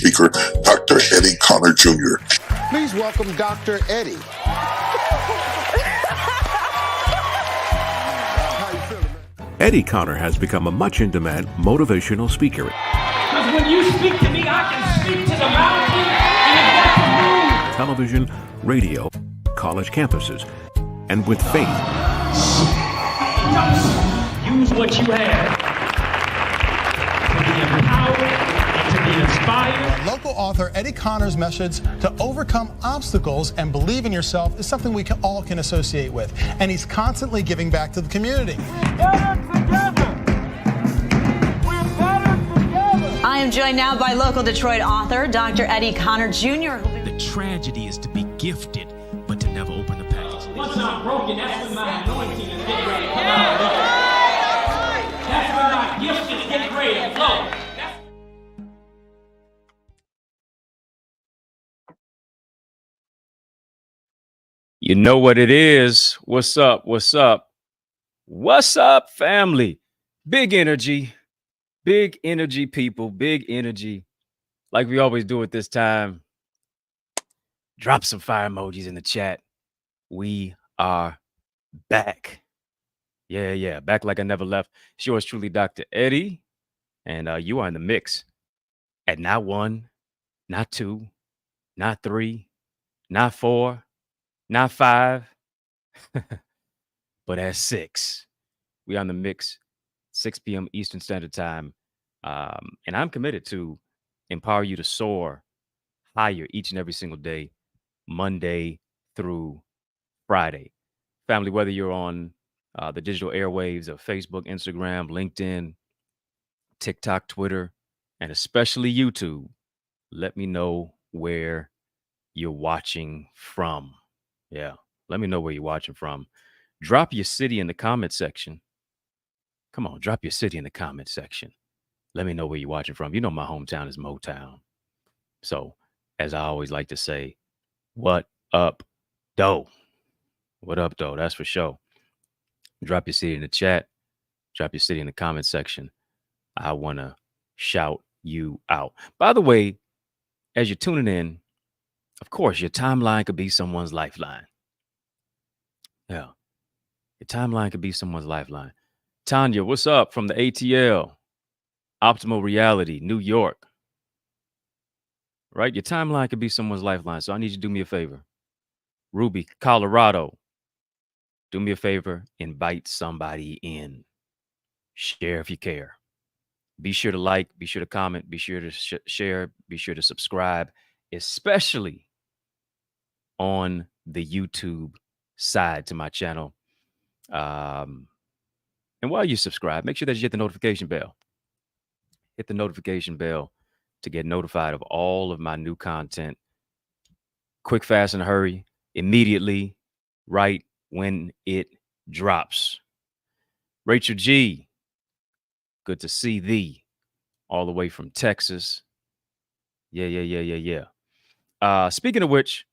speaker, Dr. Eddie Connor Jr. Please welcome Dr. Eddie. Eddie Connor has become a much in-demand motivational speaker. Because when you speak to me, I can speak to the mountain and it doesn't move. Television, radio, college campuses, and with faith. Use what you have to be empowered and to be inspired. Local author Eddie Connor's message to overcome obstacles and believe in yourself is something we all can associate with. And he's constantly giving back to the community. I am joined now by local Detroit author, Dr. Eddie Connor Jr. The tragedy is to be gifted, but to never open the package. Once I'm broken, that's when my anointing is getting ready to come out. That's when my gift is getting ready to flow. You know what it is. What's up? What's up? What's up, family? Big energy, people, big energy. Like we always do at this time. Drop some fire emojis in the chat. We are back. Yeah. Back like I never left. It's yours truly, Dr. Eddie. And you are in the mix at not 1, not 2, not 3, not 4, not 5, but at 6. We are in the mix, 6 p.m. Eastern Standard Time. And I'm committed to empower you to soar higher each and every single day, Monday through Friday. Family, whether you're on the digital airwaves of Facebook, Instagram, LinkedIn, TikTok, Twitter, and especially YouTube, let me know where you're watching from. Yeah, let me know where you're watching from. Drop your city in the comment section. Come on, drop your city in the comment section. Let me know where you're watching from. You know my hometown is Motown. So, as I always like to say, what up, though? What up, though? That's for sure. Drop your city in the chat. Drop your city in the comment section. I want to shout you out. By the way, as you're tuning in, of course, your timeline could be someone's lifeline. Yeah. Your timeline could be someone's lifeline. Tanya, what's up from the ATL? Optimal Reality, New York. Right? Your timeline could be someone's lifeline. So I need you to do me a favor. Ruby, Colorado. Do me a favor. Invite somebody in. Share if you care. Be sure to like. Be sure to comment. Be sure to share. Be sure to subscribe, especially on the YouTube side to my channel. And while you subscribe, make sure that you hit the notification bell. Hit the notification bell to get notified of all of my new content. Quick, fast, and hurry. Immediately, right when it drops. Rachel G, good to see thee all the way from Texas. Yeah. Speaking of which,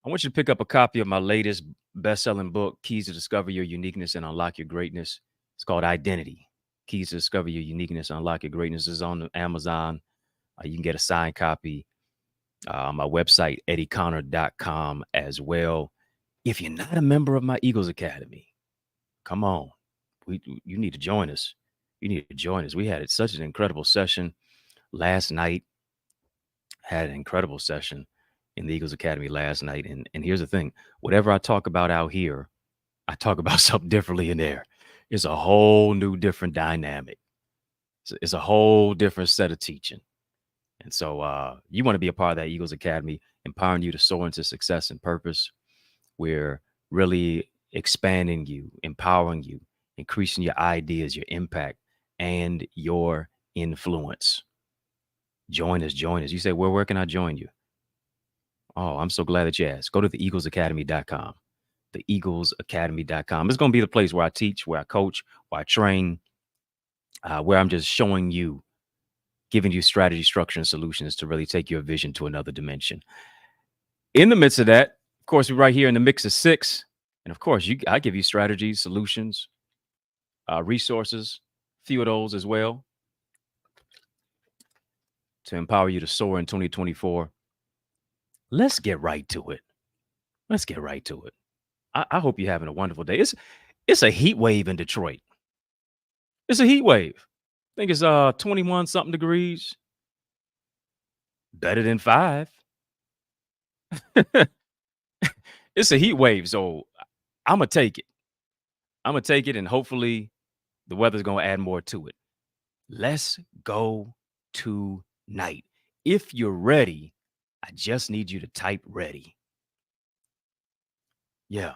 I want you to pick up a copy of my latest best-selling book, Keys to Discover Your Uniqueness and Unlock Your Greatness. It's called Identity. Keys to Discover Your Uniqueness and Unlock Your Greatness is on Amazon. You can get a signed copy on my website, EddieConnor.com as well. If you're not a member of my Eagles Academy, come on. You need to join us. You need to join us. We had such an incredible session last night. Had an incredible session in the Eagles Academy last night. And here's the thing. Whatever I talk about out here, I talk about something differently in there. It's a whole new different dynamic. It's a whole different set of teaching. And so you want to be a part of that Eagles Academy, empowering you to soar into success and purpose. We're really expanding you, empowering you, increasing your ideas, your impact, and your influence. Join us. You say, well, where can I join you? Oh, I'm so glad that you asked. Go to theeaglesacademy.com. Theeaglesacademy.com. It's going to be the place where I teach, where I coach, where I train, where I'm just showing you, giving you strategy, structure, and solutions to really take your vision to another dimension. In the midst of that, of course, we're right here in the mix of 6. And of course, I give you strategies, solutions, resources, a few of those as well. to empower you to soar in 2024. Let's get right to it. Let's get right to it. I hope you're having a wonderful day. It's a heat wave in Detroit. It's a heat wave. I think it's 21 something degrees. Better than 5. It's a heat wave, so I'm gonna take it. I'm gonna take it, and hopefully the weather's gonna add more to it. Let's go tonight. If you're ready, I just need you to type ready. Yeah.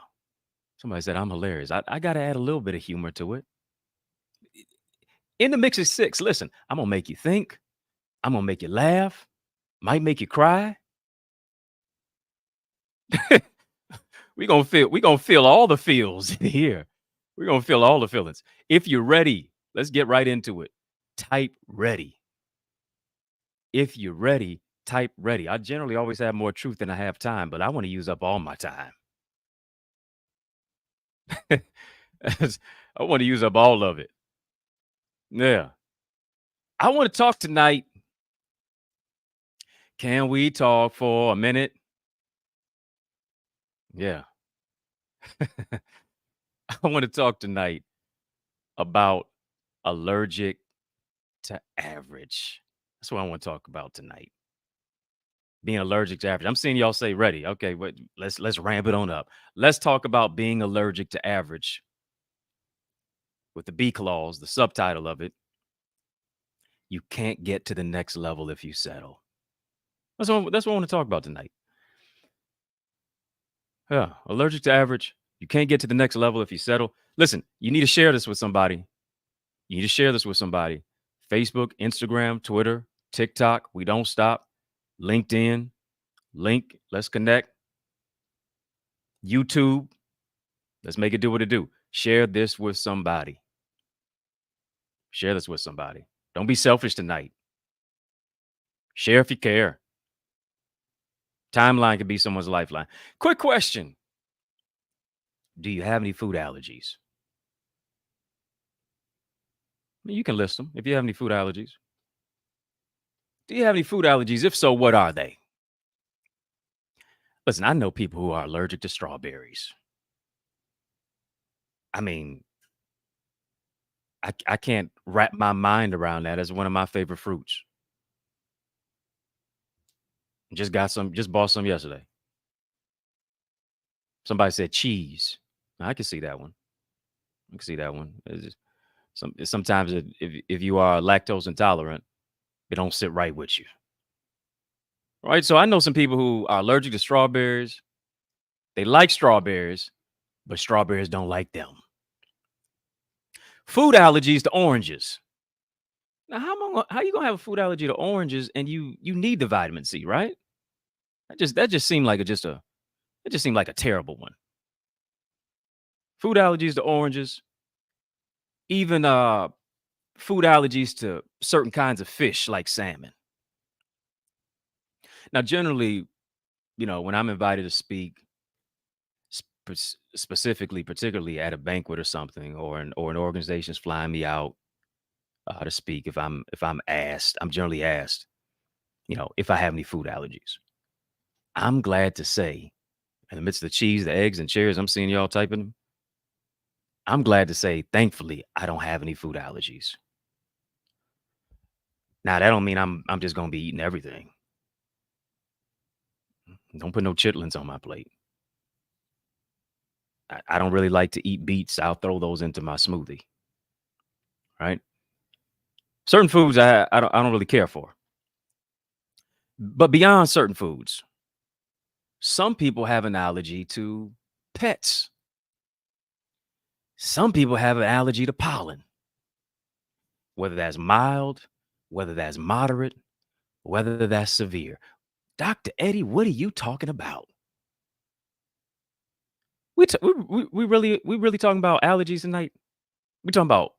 Somebody said I'm hilarious. I got to add a little bit of humor to it. In the mix is 6. Listen, I'm going to make you think. I'm going to make you laugh. Might make you cry. We're going to feel all the feels in here. We're going to feel all the feelings. If you're ready, let's get right into it. Type ready. If you're ready, type ready. I generally always have more truth than I have time, but I want to use up all my time. I want to use up all of it. Yeah. I want to talk tonight. Can we talk for a minute? Yeah. I want to talk tonight about allergic to average. That's what I want to talk about tonight. Being allergic to average. I'm seeing y'all say ready. Okay, but let's ramp it on up. Let's talk about being allergic to average. With the B clause, the subtitle of it, you can't get to the next level if you settle. That's what I want to talk about tonight. Yeah, allergic to average. You can't get to the next level if you settle. Listen, you need to share this with somebody. You need to share this with somebody. Facebook, Instagram, Twitter, TikTok. We don't stop. LinkedIn, link. Let's connect. YouTube. Let's make it do what it do. Share this with somebody. Share this with somebody. Don't be selfish tonight. Share if you care. Timeline could be someone's lifeline. Quick question. Do you have any food allergies? You can list them if you have any food allergies. Do you have any food allergies? If so, what are they? Listen, I know people who are allergic to strawberries. I mean, I can't wrap my mind around that as one of my favorite fruits. Just bought some yesterday. Somebody said cheese. I can see that one. I can see that one. Sometimes if you are lactose intolerant, it don't sit right with you. Right? So I know some people who are allergic to strawberries. They like strawberries, but strawberries don't like them. Food allergies to oranges. Now, how you gonna have a food allergy to oranges and you need the vitamin C, right? That just seemed like a terrible one. Food allergies to oranges, even food allergies to certain kinds of fish like salmon. Now, generally, when I'm invited to speak, particularly at a banquet or something, or an organization's flying me out to speak, if I'm asked, I'm generally asked, if I have any food allergies. I'm glad to say, in the midst of the cheese, the eggs, and cherries, I'm seeing y'all typing them. I'm glad to say, thankfully, I don't have any food allergies. Now, that don't mean I'm just gonna be eating everything. Don't put no chitlins on my plate. I don't really like to eat beets. I'll throw those into my smoothie. Right? Certain foods I don't really care for. But beyond certain foods, some people have an allergy to pets. Some people have an allergy to pollen. Whether that's mild, whether that's moderate, whether that's severe. Dr. Eddie, what are you talking about? We really talking about allergies tonight? We talking about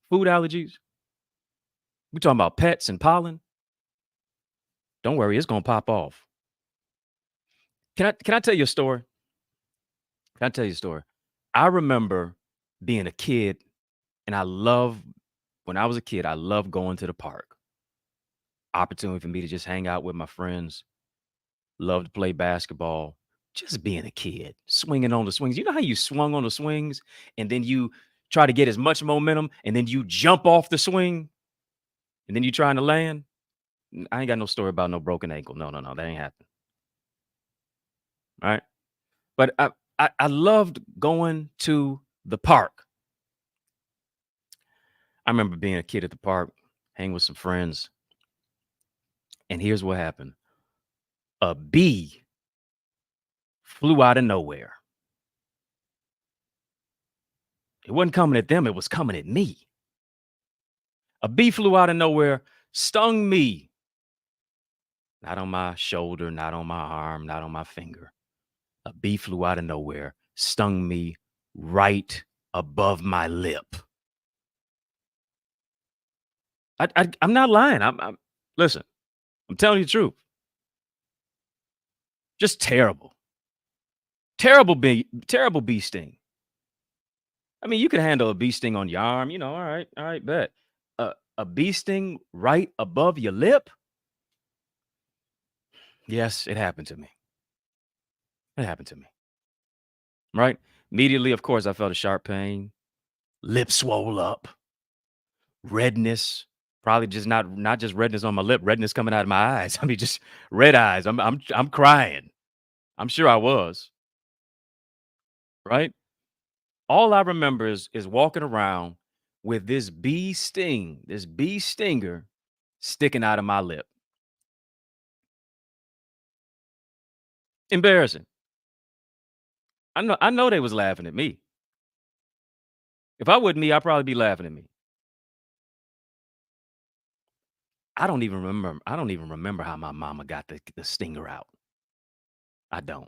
food allergies? We talking about pets and pollen? Don't worry, it's gonna pop off. Can I tell you a story? Can I tell you a story? I remember being a kid, and when I was a kid, I loved going to the park. opportunity for me to just hang out with my friends, love to play basketball, just being a kid, swinging on the swings. You know how you swung on the swings and then you try to get as much momentum and then you jump off the swing and then you trying to land? I ain't got no story about no broken ankle. No, that ain't happened. All right. But I loved going to the park. I remember being a kid at the park, hanging with some friends. And here's what happened. A bee flew out of nowhere. It wasn't coming at them. It was coming at me. A bee flew out of nowhere, stung me. Not on my shoulder, not on my arm, not on my finger. A bee flew out of nowhere, stung me right above my lip. I'm not lying. Listen, I'm telling you the truth. Just terrible. Terrible bee sting. I mean, you can handle a bee sting on your arm, all right, bet. A bee sting right above your lip? Yes, it happened to me. It happened to me. Right? Immediately, of course, I felt a sharp pain. Lip swole up. Redness. Probably just not just redness on my lip, redness coming out of my eyes. I mean, just red eyes. I'm crying. I'm sure I was. Right? All I remember is walking around with this bee stinger sticking out of my lip. Embarrassing. I know they was laughing at me. If I wasn't me, I'd probably be laughing at me. I don't even remember how my mama got the stinger out. I don't.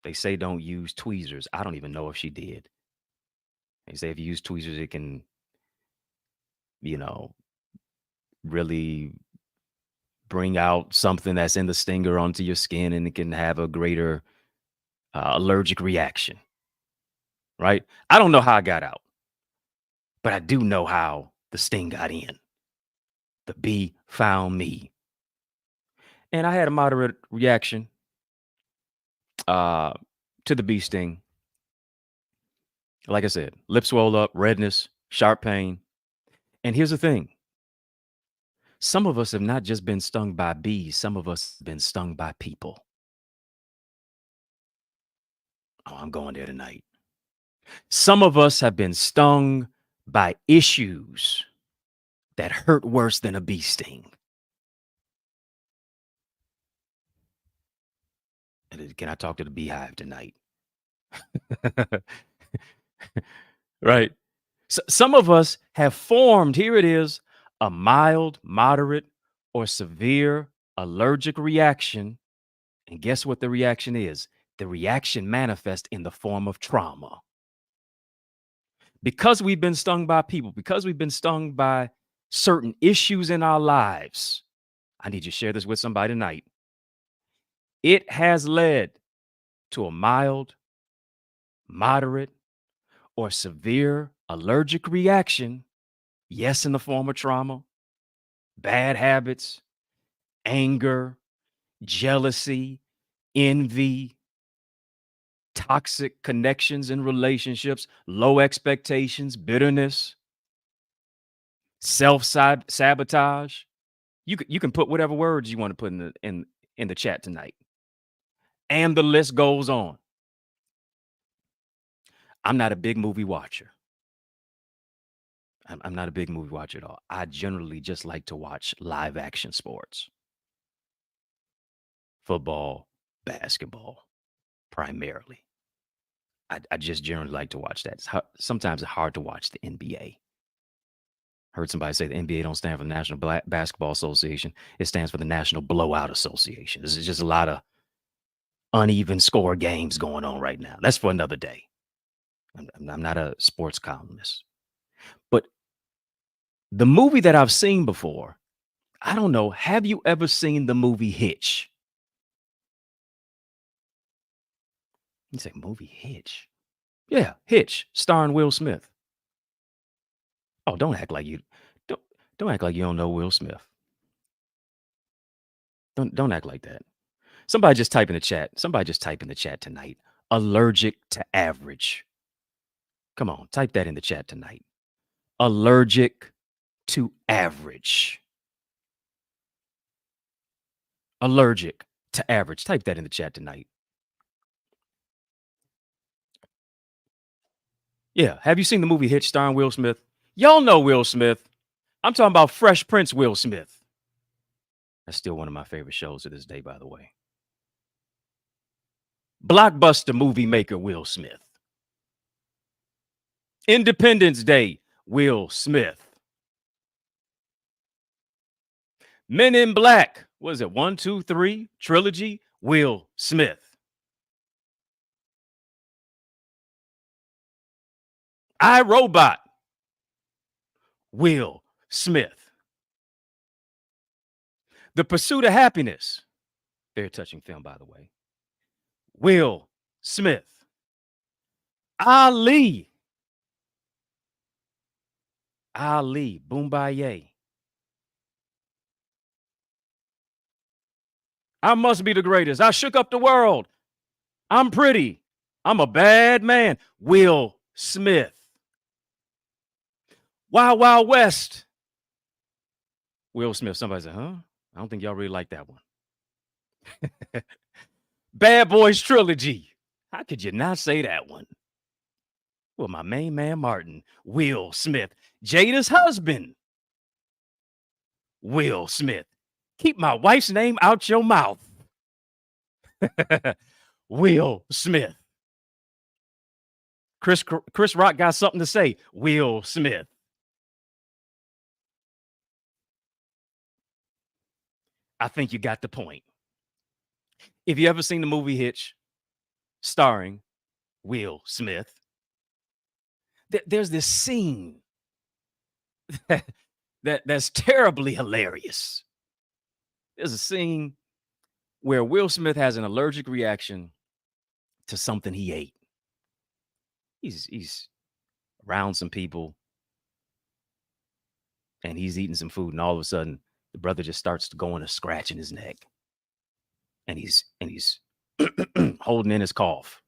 They say don't use tweezers. I don't even know if she did. They say if you use tweezers, it can, really bring out something that's in the stinger onto your skin and it can have a greater allergic reaction. Right? I don't know how I got out, but I do know how the sting got in. The bee found me. And I had a moderate reaction to the bee sting. Like I said, lip swell up, redness, sharp pain. And here's the thing. Some of us have not just been stung by bees. Some of us have been stung by people. Oh, I'm going there tonight. Some of us have been stung by issues that hurt worse than a bee sting. Can I talk to the beehive tonight? Right. So some of us have formed, here it is, a mild, moderate, or severe allergic reaction. And guess what the reaction is? The reaction manifests in the form of trauma. Because we've been stung by people, because we've been stung by certain issues in our lives, I need you to share this with somebody tonight. It has led to a mild, moderate, or severe allergic reaction. Yes, in the form of trauma, bad habits, anger, jealousy, envy, toxic connections in relationships, low expectations, bitterness, self-sabotage. You can put whatever words you want to put in the chat tonight. And the list goes on. I'm not a big movie watcher. I'm not a big movie watcher at all. I generally just like to watch live action sports. Football, basketball, primarily. I just generally like to watch that. Sometimes it's hard to watch the NBA. Heard somebody say the NBA don't stand for the National Basketball Association. It stands for the National Blowout Association. This is just a lot of uneven score games going on right now. That's for another day. I'm not a sports columnist. But the movie that I've seen before, I don't know, have you ever seen the movie Hitch? You say movie Hitch? Yeah, Hitch, starring Will Smith. Oh, don't act like you don't know Will Smith. Don't act like that. Somebody just type in the chat. Somebody just type in the chat tonight. Allergic to average. Come on, type that in the chat tonight. Allergic to average. Allergic to average. Type that in the chat tonight. Yeah. Have you seen the movie Hitch starring Will Smith? Y'all know Will Smith. I'm talking about Fresh Prince Will Smith. That's still one of my favorite shows to this day, by the way. Blockbuster movie maker Will Smith. Independence Day, Will Smith. Men in Black, what is it? 1, 2, 3 trilogy, Will Smith. I, Robot, Will Smith. The Pursuit of Happiness, very touching film, by the way, Will Smith. Ali, Boombaye. I must be the greatest. I shook up the world. I'm pretty. I'm a bad man. Will Smith. Wild Wild West. Will Smith. Somebody said, huh? I don't think y'all really like that one. Bad Boys Trilogy. How could you not say that one? Well, my main man, Martin. Will Smith. Jada's husband. Will Smith. Keep my wife's name out your mouth. Will Smith. Chris Rock got something to say. Will Smith. I think you got the point. If you ever seen the movie Hitch, starring Will Smith, there's this scene that's terribly hilarious. There's a scene where Will Smith has an allergic reaction to something he ate. He's around some people and he's eating some food, and all of a sudden the brother just starts to go in a scratch in his neck. And he's holding in his cough.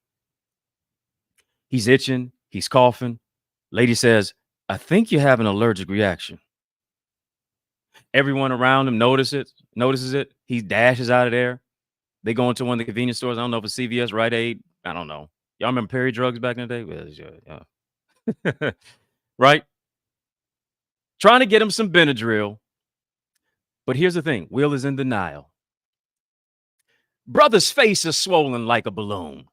He's itching, he's coughing. Lady says, I think you have an allergic reaction. Everyone around him notices it. He dashes out of there. They go into one of the convenience stores. I don't know if it's CVS, Rite Aid. I don't know. Y'all remember Perry Drugs back in the day? Yeah. Right? Trying to get him some Benadryl. But here's the thing. Will is in denial. Brother's face is swollen like a balloon.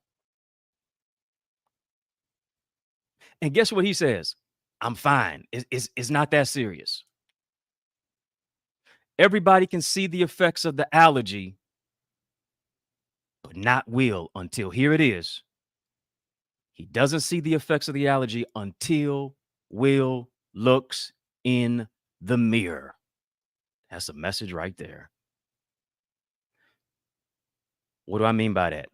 And guess what he says? I'm fine. It's not that serious. Everybody can see the effects of the allergy, but not Will until here it is. He doesn't see the effects of the allergy until Will looks in the mirror. That's a message right there. What do I mean by that?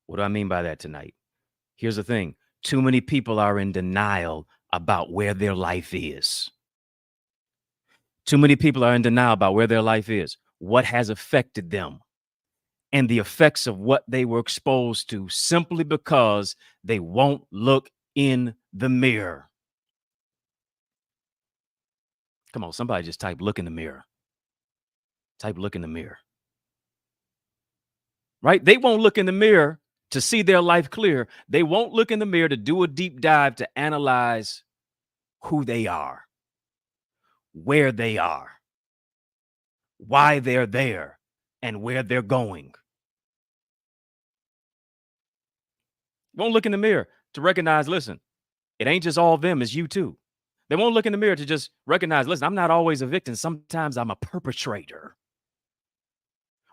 What do I mean by that tonight? Here's the thing. Too many people are in denial about where their life is. Too many people are in denial about where their life is, what has affected them, and the effects of what they were exposed to simply because they won't look in the mirror. Come on, somebody just type look in the mirror. Type look in the mirror. Right? They won't look in the mirror to see their life clear. They won't look in the mirror to do a deep dive to analyze who they are, where they are, why they're there, and where they're going. Won't look in the mirror to recognize, listen, it ain't just all them, it's you too. They won't look in the mirror to just recognize, listen, I'm not always a victim. Sometimes I'm a perpetrator.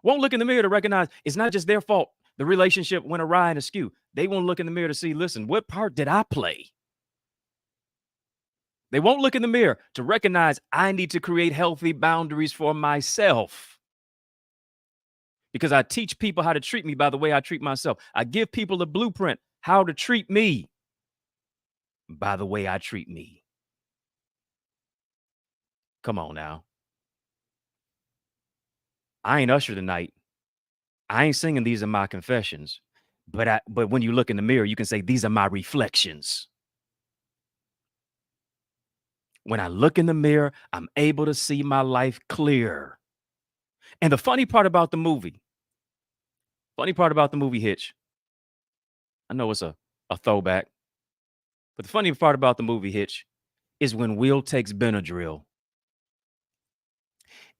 Won't look in the mirror to recognize it's not just their fault. The relationship went awry and askew. They won't look in the mirror to see, listen, what part did I play? They won't look in the mirror to recognize I need to create healthy boundaries for myself. Because I teach people how to treat me by the way I treat myself. I give people a blueprint how to treat me by the way I treat me. Come on now. I ain't Usher tonight. I ain't singing these are my confessions. But when you look in the mirror, you can say these are my reflections. When I look in the mirror, I'm able to see my life clear. And the funny part about the movie Hitch, I know it's a throwback, but the funny part about the movie Hitch is when Will takes Benadryl.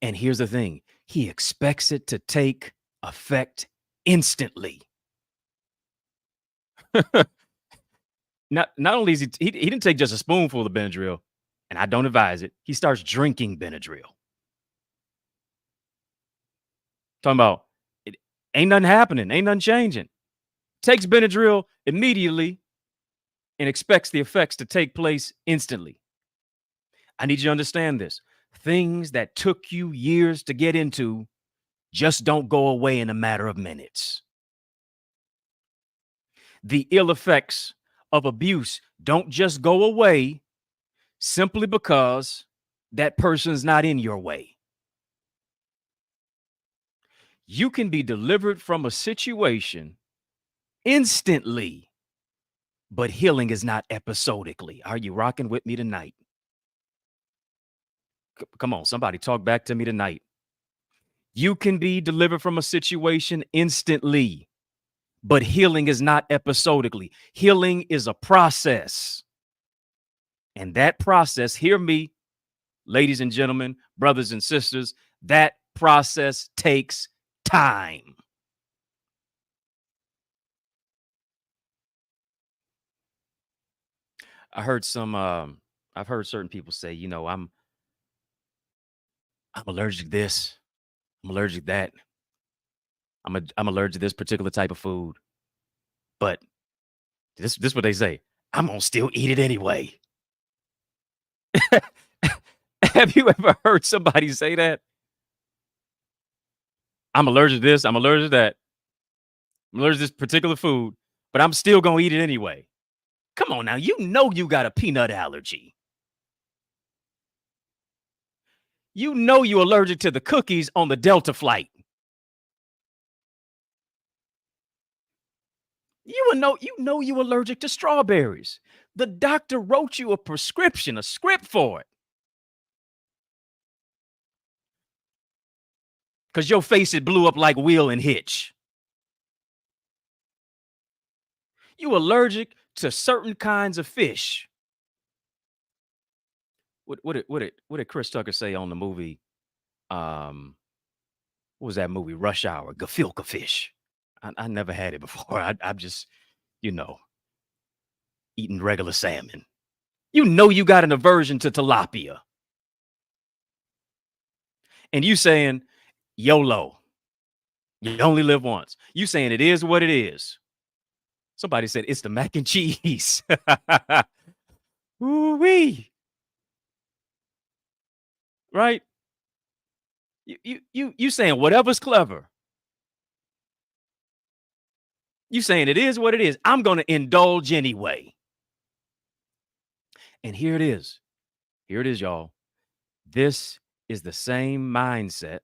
And here's the thing, he expects it to take effect instantly. Not only is he didn't take just a spoonful of Benadryl, and I don't advise it. He starts drinking Benadryl. Talking about it ain't nothing happening, ain't nothing changing. Takes Benadryl immediately and expects the effects to take place instantly. I need you to understand this. Things that took you years to get into just don't go away in a matter of minutes. The ill effects of abuse don't just go away simply because that person's not in your way. You can be delivered from a situation instantly, but healing is not episodically. Are you rocking with me tonight? Come on, somebody talk back to me tonight. You can be delivered from a situation instantly, but healing is not episodically. Healing is a process. And that process, hear me, ladies and gentlemen, brothers and sisters, that process takes time. I've heard certain people say, you know, I'm allergic to this, I'm allergic to that. I'm allergic to this particular type of food. But this is what they say. I'm gonna still eat it anyway. Have you ever heard somebody say that? I'm allergic to this, I'm allergic to that. I'm allergic to this particular food, but I'm still gonna eat it anyway. Come on now, you know you got a peanut allergy. You know you're allergic to the cookies on the Delta flight. You know you're allergic to strawberries. The doctor wrote you a prescription, a script for it. Because your face, it blew up like Will and Hitch. You allergic to certain kinds of fish. What did Chris Tucker say on the movie? What was that movie? Rush Hour, gefilte fish. I never had it before. I'm just, eating regular salmon. You know you got an aversion to tilapia. And you saying, YOLO. You only live once. You saying it is what it is. Somebody said it's the mac and cheese. Ooh-wee. Right? You saying whatever's clever. You saying it is what it is. I'm going to indulge anyway. And here it is. Here it is, y'all. This is the same mindset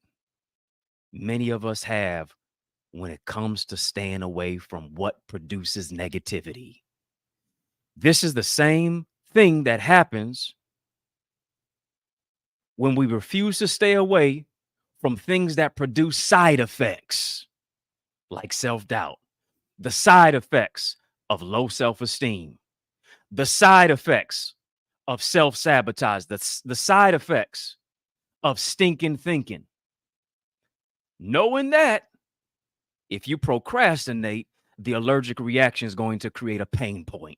many of us have when it comes to staying away from what produces negativity. This is the same thing that happens when we refuse to stay away from things that produce side effects, like self-doubt, the side effects of low self-esteem, the side effects of self-sabotage, the side effects of stinking thinking. Knowing that if you procrastinate, the allergic reaction is going to create a pain point.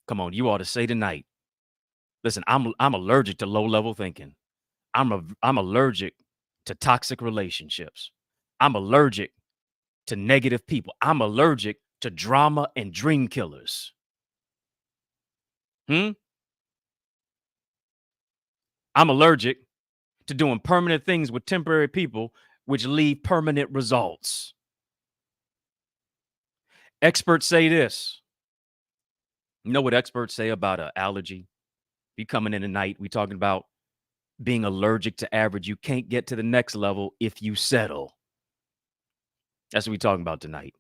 Come on, you ought to say tonight, listen, I'm allergic to low-level thinking. I'm allergic to toxic relationships. I'm allergic to negative people. I'm allergic to drama and dream killers. I'm allergic to doing permanent things with temporary people, which leave permanent results. Experts say this. You know what experts say about an allergy? Be coming in tonight, we talking about being allergic to average. You can't get to the next level if you settle. That's what we're talking about tonight.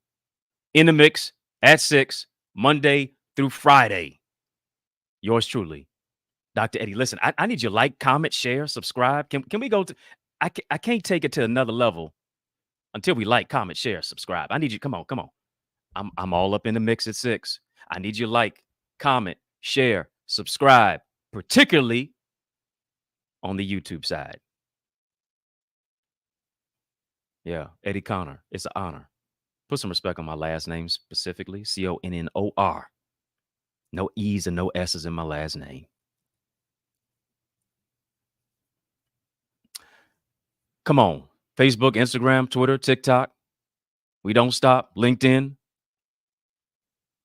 In the mix at 6, Monday through Friday. Yours truly, Dr. Eddie. Listen, I need you to like, comment, share, subscribe. Can we go to, I can't take it to another level until we like, comment, share, subscribe. I need you, come on. I'm all up in the mix at 6. I need you to like, comment, share, subscribe, particularly on the YouTube side. Yeah, Eddie Connor. It's an honor. Put some respect on my last name specifically, Connor. No E's and no S's in my last name. Come on. Facebook, Instagram, Twitter, TikTok. We don't stop. LinkedIn.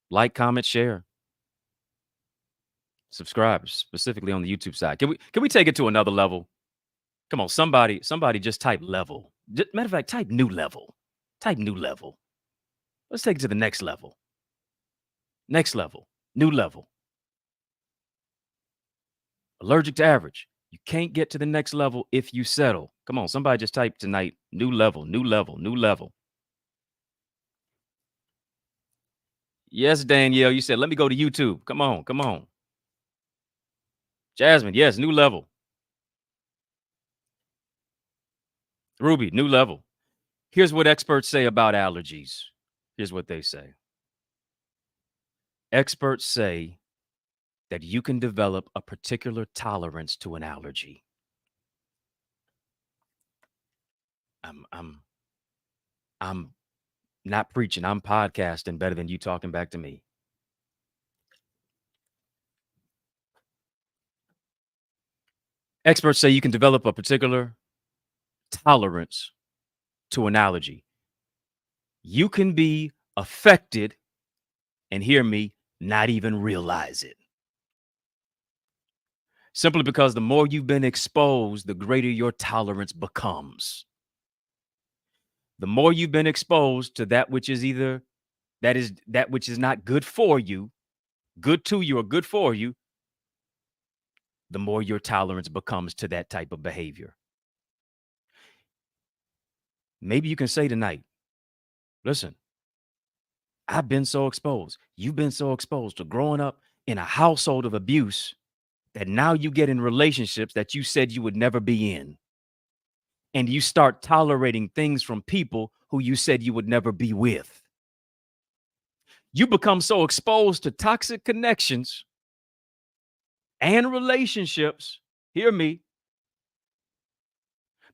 Like, comment, share. Subscribe, specifically on the YouTube side. Can we take it to another level? Come on, somebody just type level. Matter of fact, type new level. Type new level. Let's take it to the next level. Next level. New level. Allergic to average. You can't get to the next level if you settle. Come on, somebody just type tonight, new level, new level, new level. Yes, Danielle, you said, let me go to YouTube. Come on. Jasmine, yes, new level. Ruby, new level. Here's what experts say about allergies. Here's what they say. Experts say that you can develop a particular tolerance to an allergy. I'm not preaching. I'm podcasting better than you talking back to me. Experts say you can develop a particular tolerance to an allergy. You can be affected, and hear me, not even realize it. Simply because the more you've been exposed, the greater your tolerance becomes. The more you've been exposed to that which is that which is not good for you, good to you or good for you, the more your tolerance becomes to that type of behavior. Maybe you can say tonight, listen, I've been so exposed. You've been so exposed to growing up in a household of abuse that now you get in relationships that you said you would never be in. And you start tolerating things from people who you said you would never be with. You become so exposed to toxic connections and relationships, hear me,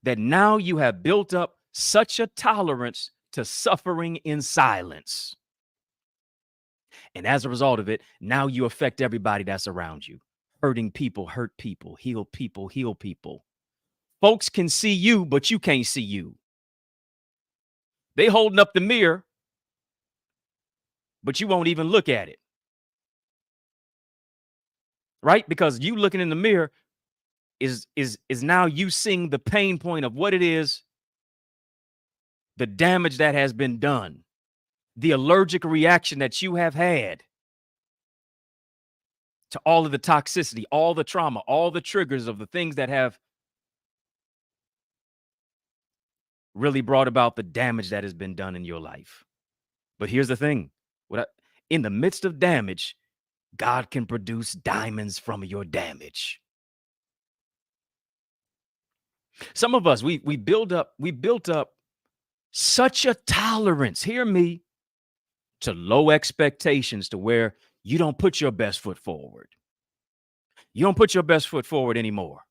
that now you have built up such a tolerance to suffering in silence. And as a result of it, now you affect everybody that's around you. Hurting people, hurt people, heal people, heal people. Folks can see you, but you can't see you. They holding up the mirror, but you won't even look at it. Right? Because you looking in the mirror is now you seeing the pain point of what it is, the damage that has been done, the allergic reaction that you have had to all of the toxicity, all the trauma, all the triggers of the things that have really brought about the damage that has been done in your life. But here's the thing. In the midst of damage, God can produce diamonds from your damage. Some of us, we built up such a tolerance, hear me, to low expectations to where you don't put your best foot forward. You don't put your best foot forward anymore.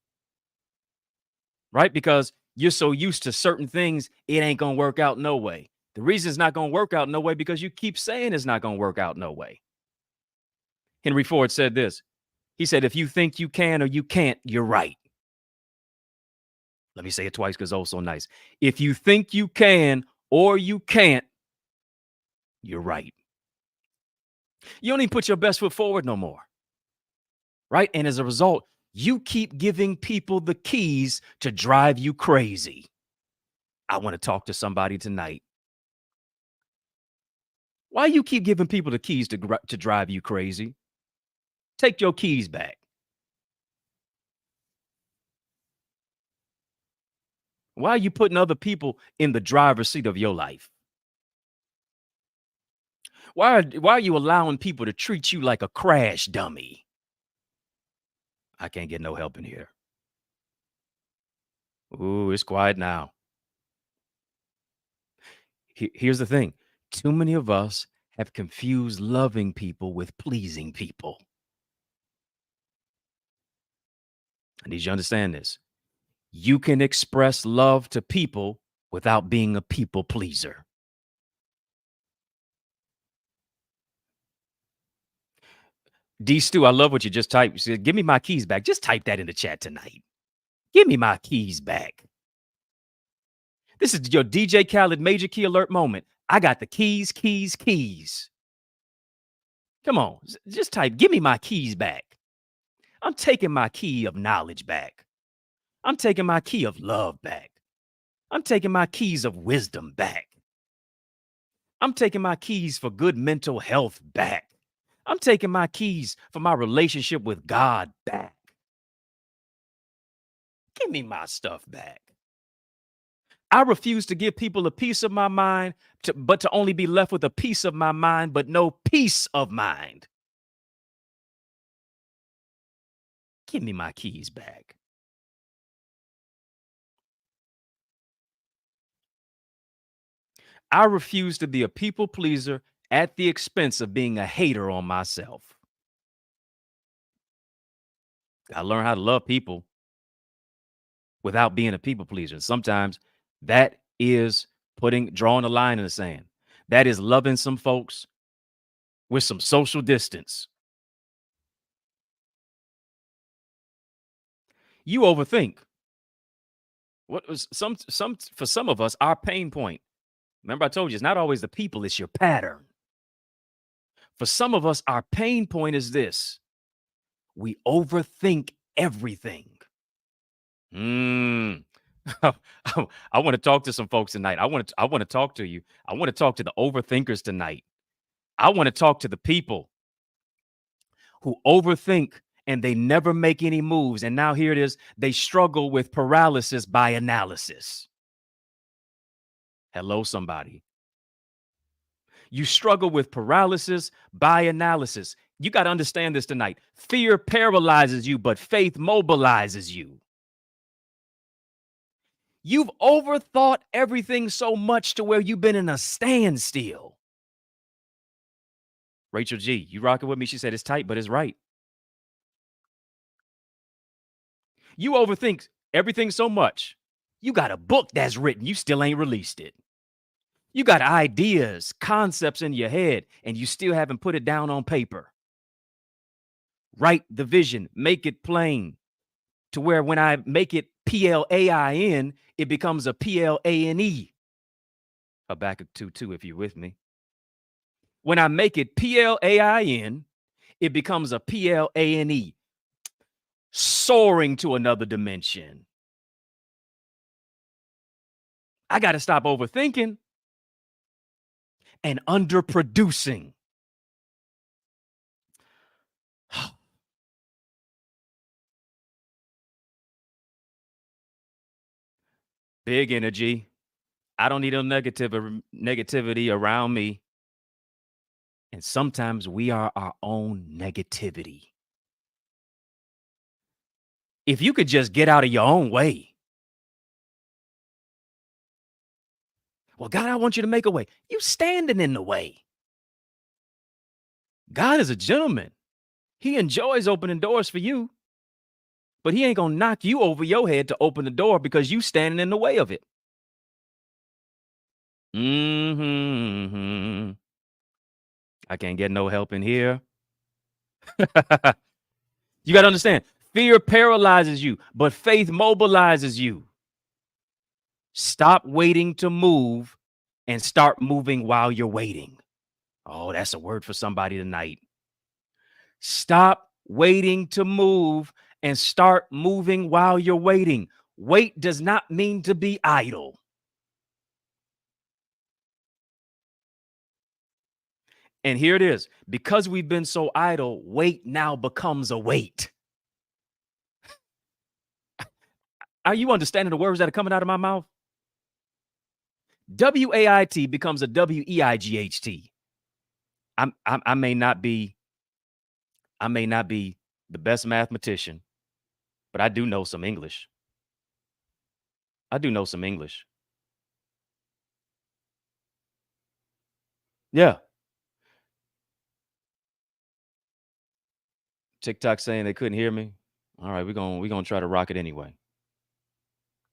Right? Because you're so used to certain things, it ain't going to work out no way. The reason it's not going to work out no way because you keep saying it's not going to work out no way. Henry Ford said this. He said, if you think you can or you can't, you're right. Let me say it twice because it's so nice. If you think you can or you can't, you're right. You don't even put your best foot forward no more. Right? And as a result, you keep giving people the keys to drive you crazy. I want to talk to somebody tonight. Why you keep giving people the keys to drive you crazy? Take your keys back. Why are you putting other people in the driver's seat of your life? Why are you allowing people to treat you like a crash dummy? I can't get no help in here. Ooh, it's quiet now. Here's the thing. Too many of us have confused loving people with pleasing people. I need you to understand this. You can express love to people without being a people pleaser. D Stu, I love what you just typed. You said, give me my keys back. Just type that in the chat tonight. Give me my keys back. This is your DJ Khaled major key alert moment. I got the keys. Come on, just type, give me my keys back. I'm taking my key of knowledge back. I'm taking my key of love back. I'm taking my keys of wisdom back. I'm taking my keys for good mental health back. I'm taking my keys for my relationship with God back. Give me my stuff back. I refuse to give people a piece of my mind, but to only be left with a piece of my mind, but no peace of mind. Give me my keys back. I refuse to be a people pleaser at the expense of being a hater on myself. I learn how to love people without being a people pleaser. Sometimes that is drawing a line in the sand. That is loving some folks with some social distance. You overthink. What was for some of us, our pain point. Remember, I told you, it's not always the people, it's your pattern. For some of us, our pain point is this. We overthink everything. I want to talk to some folks tonight. I want to talk to you. I want to talk to the overthinkers tonight. I want to talk to the people who overthink and they never make any moves. And now here it is. They struggle with paralysis by analysis. Hello, somebody. You struggle with paralysis by analysis. You got to understand this tonight. Fear paralyzes you, but faith mobilizes you. You've overthought everything so much to where you've been in a standstill. Rachel G, you rocking with me? She said it's tight, but it's right. You overthink everything so much. You got a book that's written, you still ain't released it. You got ideas, concepts in your head, and you still haven't put it down on paper. Write the vision, make it plain to where when I make it PLAIN, it becomes a PLANE. Habakkuk 2:2, if you're with me. When I make it PLAIN, it becomes a PLANE. Soaring to another dimension. I got to stop overthinking and underproducing. Big energy. I don't need no negativity around me. And sometimes we are our own negativity. If you could just get out of your own way. Well, God, I want you to make a way. You standing in the way. God is a gentleman. He enjoys opening doors for you. But he ain't going to knock you over your head to open the door because you standing in the way of it. I can't get no help in here. You got to understand. Fear paralyzes you, but faith mobilizes you. Stop waiting to move and start moving while you're waiting. Oh, that's a word for somebody tonight. Stop waiting to move and start moving while you're waiting. Wait does not mean to be idle. And here it is. Because we've been so idle, wait now becomes a wait. Are you understanding the words that are coming out of my mouth? W-A-I-T becomes a W-E-I-G-H-T. I may not be the best mathematician, but I do know some English. I do know some English. Yeah. TikTok saying they couldn't hear me. All right, we're gonna try to rock it anyway.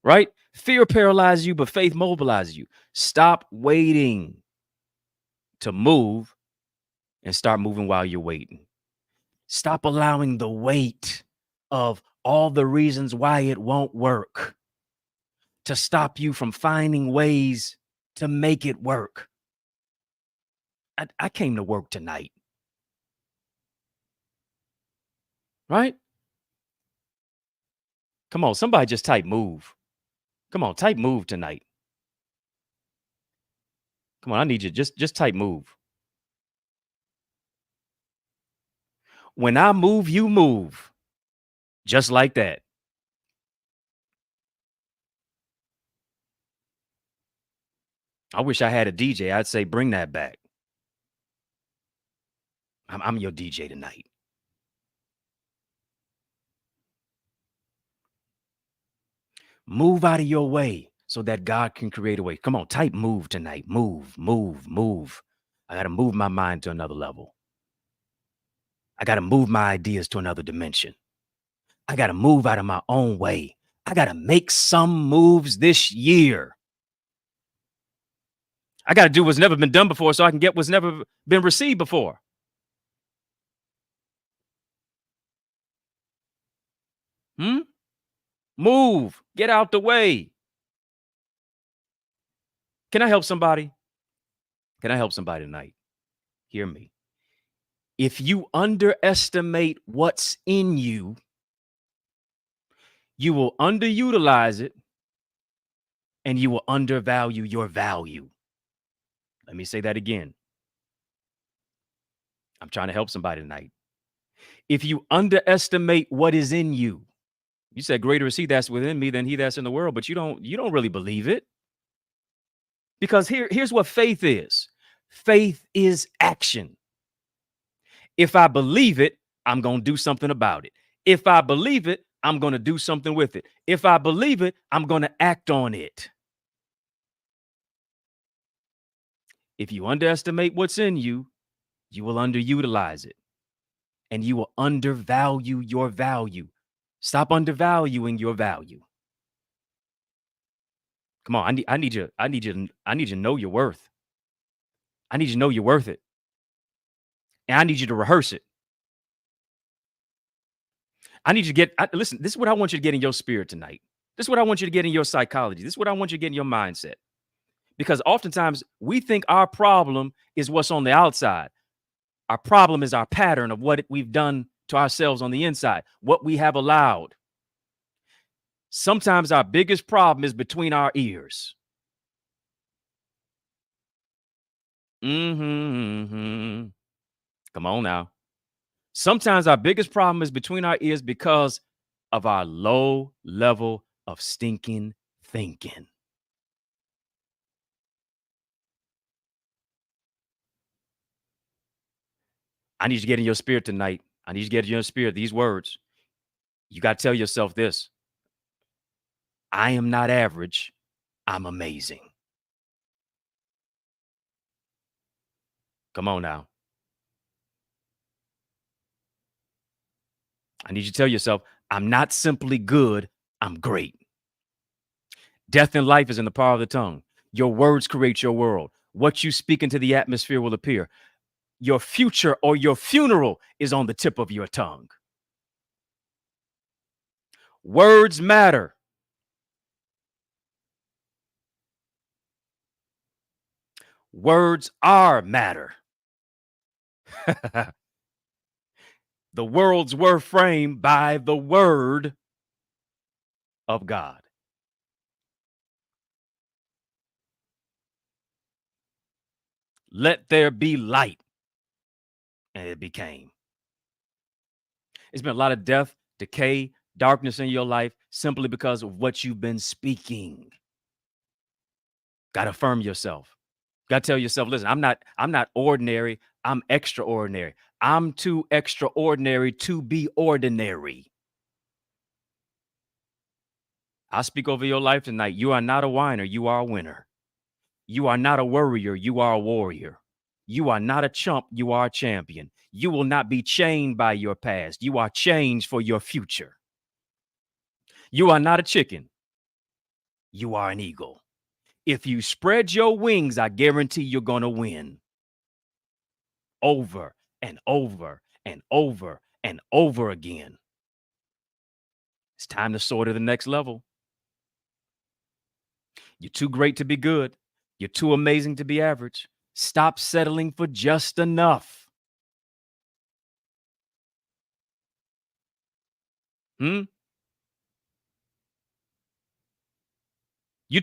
Right? Fear paralyzes you, but faith mobilizes you. Stop waiting to move and start moving while you're waiting. Stop allowing the weight of all the reasons why it won't work to stop you from finding ways to make it work. I came to work tonight. Right? Come on, somebody just type move. Come on, type move tonight. Come on, I need you. Just type move. When I move, you move. Just like that. I wish I had a DJ. I'd say bring that back. I'm your DJ tonight. Move out of your way so that God can create a way. Come on, type move tonight. Move, move, move. I got to move my mind to another level. I got to move my ideas to another dimension. I got to move out of my own way. I got to make some moves this year. I got to do what's never been done before so I can get what's never been received before. Move. Get out the way. Can I help somebody? Can I help somebody tonight? Hear me. If you underestimate what's in you, you will underutilize it and you will undervalue your value. Let me say that again. I'm trying to help somebody tonight. If you underestimate what is in you, you said greater is he that's within me than he that's in the world, but you don't really believe it. Because here's what faith is. Faith is action. If I believe it, I'm going to do something about it. If I believe it, I'm going to do something with it. If I believe it, I'm going to act on it. If you underestimate what's in you, you will underutilize it and you will undervalue your value. Stop undervaluing your value. Come on, I need you to know your worth. I need you to know you're worth it. And I need you to rehearse it. I need you to listen, this is what I want you to get in your spirit tonight. This is what I want you to get in your psychology. This is what I want you to get in your mindset. Because oftentimes we think our problem is what's on the outside. Our problem is our pattern of what we've done to ourselves on the inside, what we have allowed. Sometimes our biggest problem is between our ears. Come on now. Sometimes our biggest problem is between our ears because of our low level of stinking thinking. I need you to get in your spirit tonight. I need you to get in your spirit these words. You got to tell yourself this. I am not average. I'm amazing. Come on now. I need you to tell yourself, I'm not simply good. I'm great. Death and life is in the power of the tongue. Your words create your world. What you speak into the atmosphere will appear. Your future or your funeral is on the tip of your tongue. Words matter. Words are matter. The worlds were framed by the word of God. Let there be light. And it became. It's been a lot of death, decay, darkness in your life simply because of what you've been speaking. Got to affirm yourself. Got to tell yourself, listen, I'm not ordinary. I'm extraordinary. I'm too extraordinary to be ordinary. I speak over your life tonight. You are not a whiner. You are a winner. You are not a worrier. You are a warrior. You are not a chump. You are a champion. You will not be chained by your past. You are changed for your future. You are not a chicken. You are an eagle. If you spread your wings, I guarantee you're going to win. Over and over and over and over again. It's time to soar to the next level. You're too great to be good. You're too amazing to be average. Stop settling for just enough. You're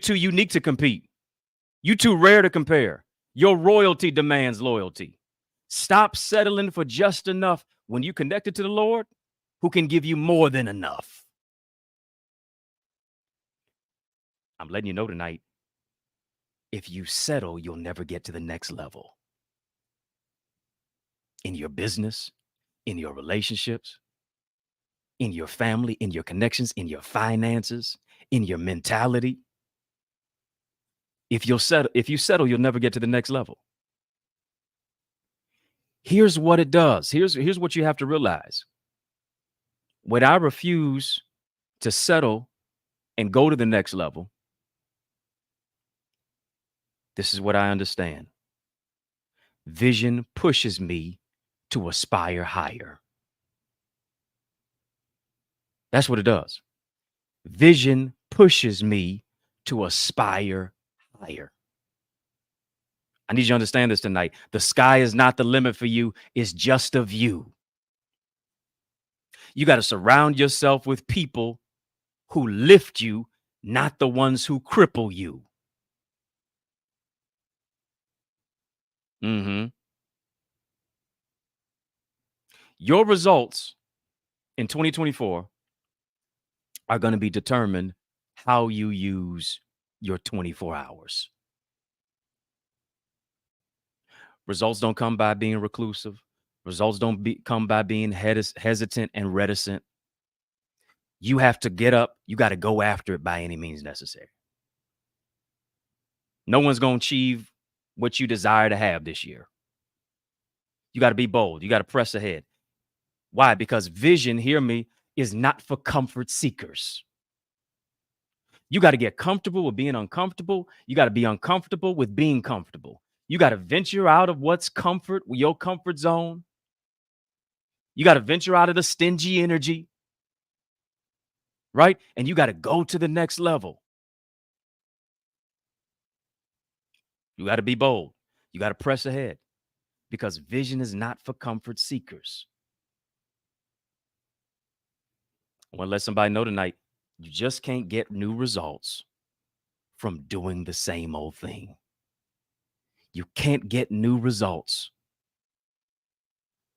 too unique to compete. You're too rare to compare. Your royalty demands loyalty. Stop settling for just enough when you're connected to the Lord, who can give you more than enough. I'm letting you know tonight, if you settle, you'll never get to the next level. In your business, in your relationships, in your family, in your connections, in your finances, in your mentality. If you settle, you'll never get to the next level. Here's what it does. Here's what you have to realize. When I refuse to settle and go to the next level, this is what I understand. Vision pushes me to aspire higher. That's what it does. Vision pushes me to aspire higher. I need you to understand this tonight. The sky is not the limit for you. It's just a view. You got to surround yourself with people who lift you, not the ones who cripple you. Your results in 2024 are going to be determined how you use your 24 hours. Results don't come by being reclusive. Results don't come by being hesitant and reticent. You have to get up. You got to go after it by any means necessary. No one's going to achieve what you desire to have this year. You got to be bold. You got to press ahead. Why? Because vision, hear me, is not for comfort seekers. You got to get comfortable with being uncomfortable. You got to be uncomfortable with being comfortable. You got to venture out of what's comfort, your comfort zone. You got to venture out of the stingy energy, right? And you got to go to the next level. You got to be bold. You got to press ahead, because vision is not for comfort seekers. I want to let somebody know tonight, you just can't get new results from doing the same old thing. You can't get new results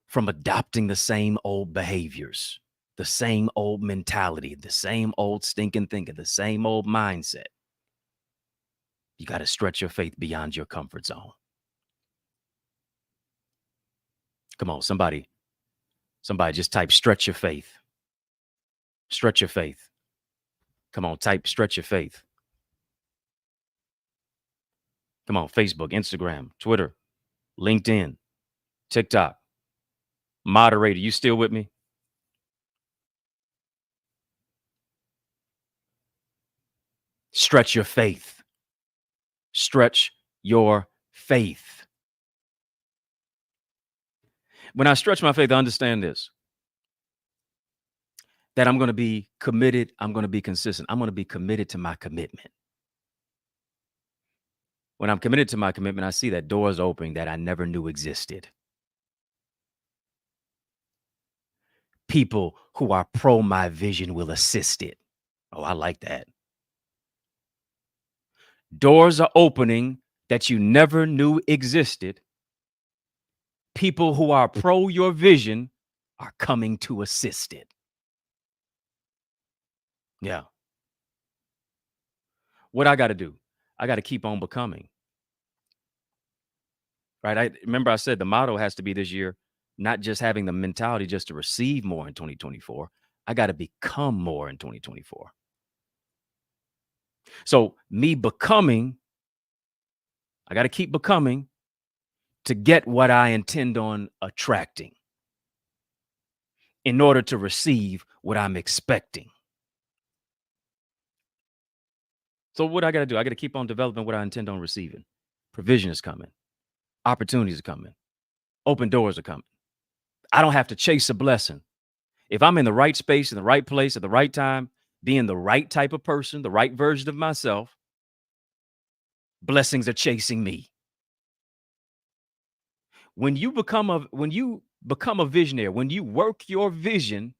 from adopting the same old behaviors, the same old mentality, the same old stinking thinking, the same old mindset. You got to stretch your faith beyond your comfort zone. Come on, somebody just type stretch your faith. Stretch your faith. Come on, type stretch your faith. Come on, Facebook, Instagram, Twitter, LinkedIn, TikTok. Moderator, you still with me? Stretch your faith. Stretch your faith. When I stretch my faith, I understand this, that I'm going to be committed. I'm going to be consistent. I'm going to be committed to my commitment. When I'm committed to my commitment, I see that doors opening that I never knew existed. People who are pro my vision will assist it. Oh, I like that. Doors are opening that you never knew existed. People who are pro your vision are coming to assist it. Yeah. What I got to do? I got to keep on becoming. Right? I remember I said the motto has to be this year, not just having the mentality just to receive more in 2024. I got to become more in 2024. So me becoming, I got to keep becoming to get what I intend on attracting in order to receive what I'm expecting. So what I got to do, I got to keep on developing what I intend on receiving. Provision is coming. Opportunities are coming. Open doors are coming. I don't have to chase a blessing. If I'm in the right space, in the right place, at the right time, being the right type of person, the right version of myself, blessings are chasing me. When you become a visionary, when you work your vision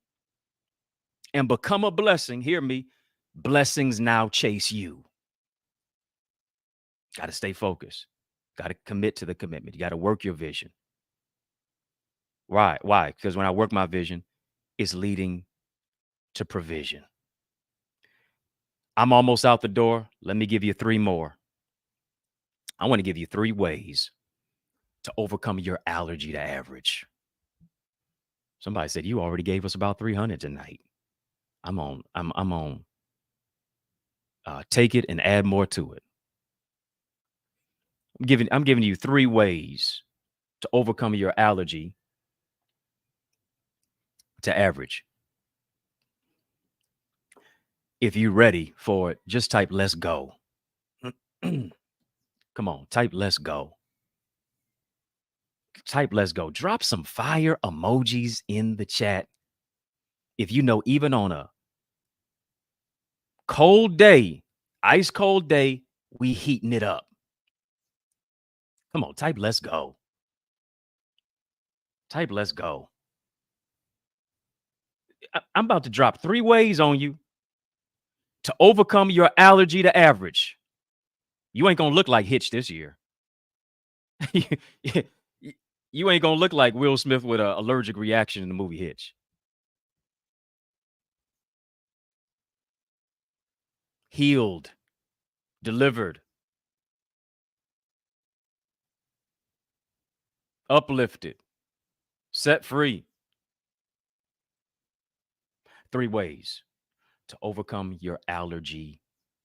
and become a blessing, hear me, blessings now chase you. Got to stay focused. Got to commit to the commitment. You got to work your vision. Why? Why? Because when I work my vision, it's leading to provision. I'm almost out the door. Let me give you 3 more. I want to give you 3 ways to overcome your allergy to average. Somebody said you already gave us about 300 tonight. I'm on. Take it and add more to it. I'm giving you 3 ways to overcome your allergy to average. If you're ready for it, just type "let's go." Come on, type "let's go." Type "let's go." Drop some fire emojis in the chat. If you know, even on a cold day, ice cold day, we heating it up. Come on, type "let's go." Type "let's go." I'm about to drop 3 ways on you to overcome your allergy to average. You ain't gonna look like Hitch this year. You ain't gonna look like Will Smith with an allergic reaction in the movie Hitch. Healed, delivered, uplifted, set free. 3 ways to overcome your allergy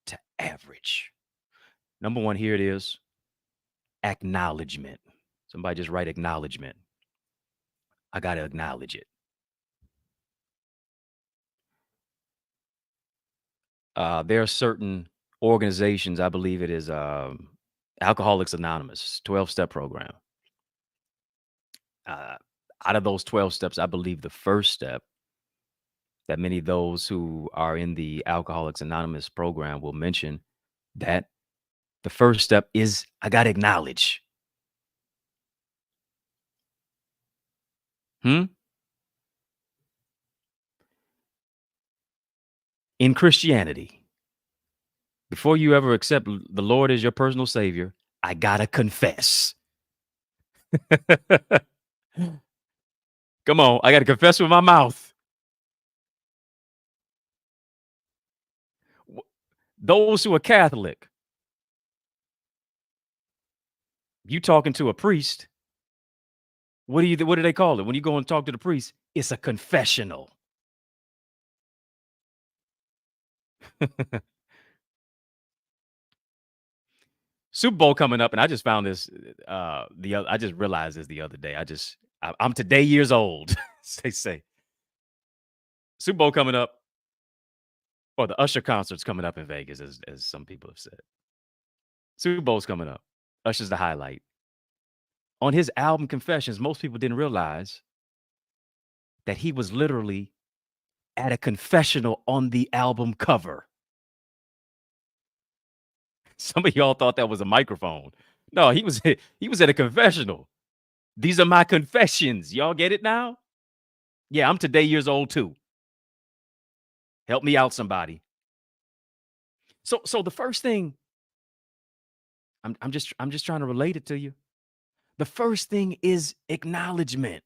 to average. Number 1, here it is. Acknowledgement. Somebody just write acknowledgement. I got to acknowledge it. There are certain organizations, I believe it is Alcoholics Anonymous, 12-step program. Out of those 12 steps, I believe the first step that many of those who are in the Alcoholics Anonymous program will mention, that the first step is I got to acknowledge. In Christianity, before you ever accept the Lord as your personal savior, I got to confess. Come on, I got to confess with my mouth. Those who are Catholic, you talking to a priest, what do they call it? When you go and talk to the priest, it's a confessional. Super Bowl coming up, and I just found this I just realized this the other day. I'm today years old. They say Super Bowl coming up, or the Usher concert's coming up in Vegas, as some people have said. Super Bowl's coming up. Usher's the highlight. On his album Confessions, most people didn't realize that he was literally at a confessional on the album cover. Some of y'all thought that was a microphone. No, he was at a confessional. These are my confessions. Y'all get it now? Yeah, I'm today years old too. Help me out, somebody. So the first thing, I'm just trying to relate it to you. The first thing is acknowledgement.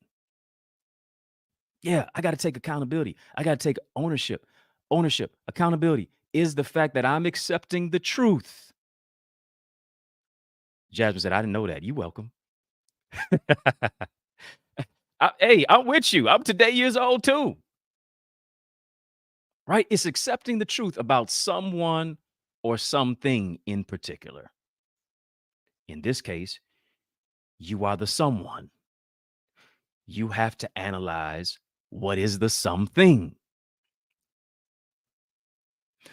Yeah, I got to take accountability. I got to take ownership. Accountability is the fact that I'm accepting the truth Jasmine said, I didn't know that. You welcome. Hey, I'm with you. I'm today years old too. Right? It's accepting the truth about someone or something in particular. In this case, you are the someone. You have to analyze what is the something.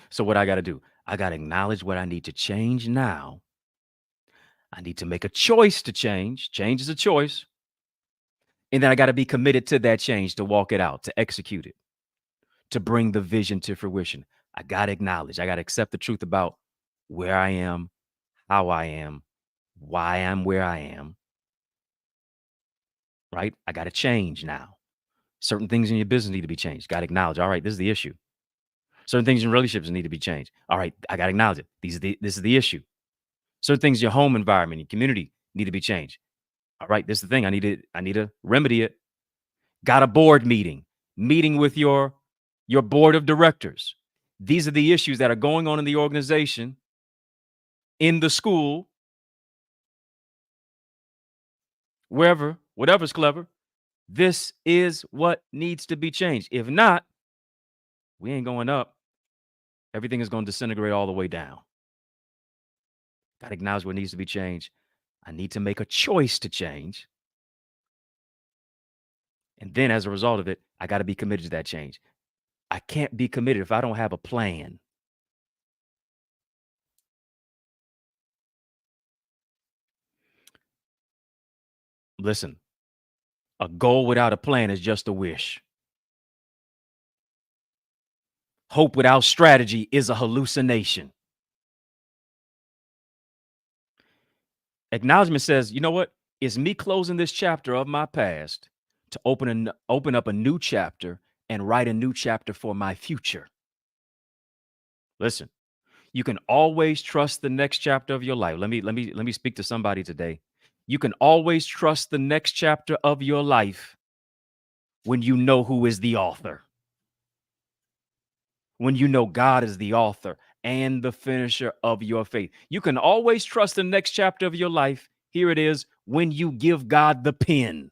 So what I got to do, I got to acknowledge what I need to change now. I need to make a choice to change. Change is a choice. And then I got to be committed to that change, to walk it out, to execute it, to bring the vision to fruition. I got to acknowledge, I got to accept the truth about where I am, how I am, why I'm where I am. Right? I got to change now. Certain things in your business need to be changed. Got to acknowledge, all right, this is the issue. Certain things in relationships need to be changed. All right, I got to acknowledge it. This is the issue. Certain things in your home environment, your community need to be changed. All right, this is the thing. I need to remedy it. Got a board meeting with your board of directors. These are the issues that are going on in the organization, in the school, wherever, whatever's clever. This is what needs to be changed. If not, we ain't going up. Everything is going to disintegrate all the way down. Got to acknowledge what needs to be changed. I need to make a choice to change. And then as a result of it, I got to be committed to that change. I can't be committed if I don't have a plan. Listen, a goal without a plan is just a wish. Hope without strategy is a hallucination. Acknowledgement says, you know what? It's me closing this chapter of my past to open up a new chapter and write a new chapter for my future. Listen, you can always trust the next chapter of your life. Let me speak to somebody today. You can always trust the next chapter of your life when you know who is the author. When you know God is the author and the finisher of your faith. You can always trust the next chapter of your life. Here it is, when you give God the pen.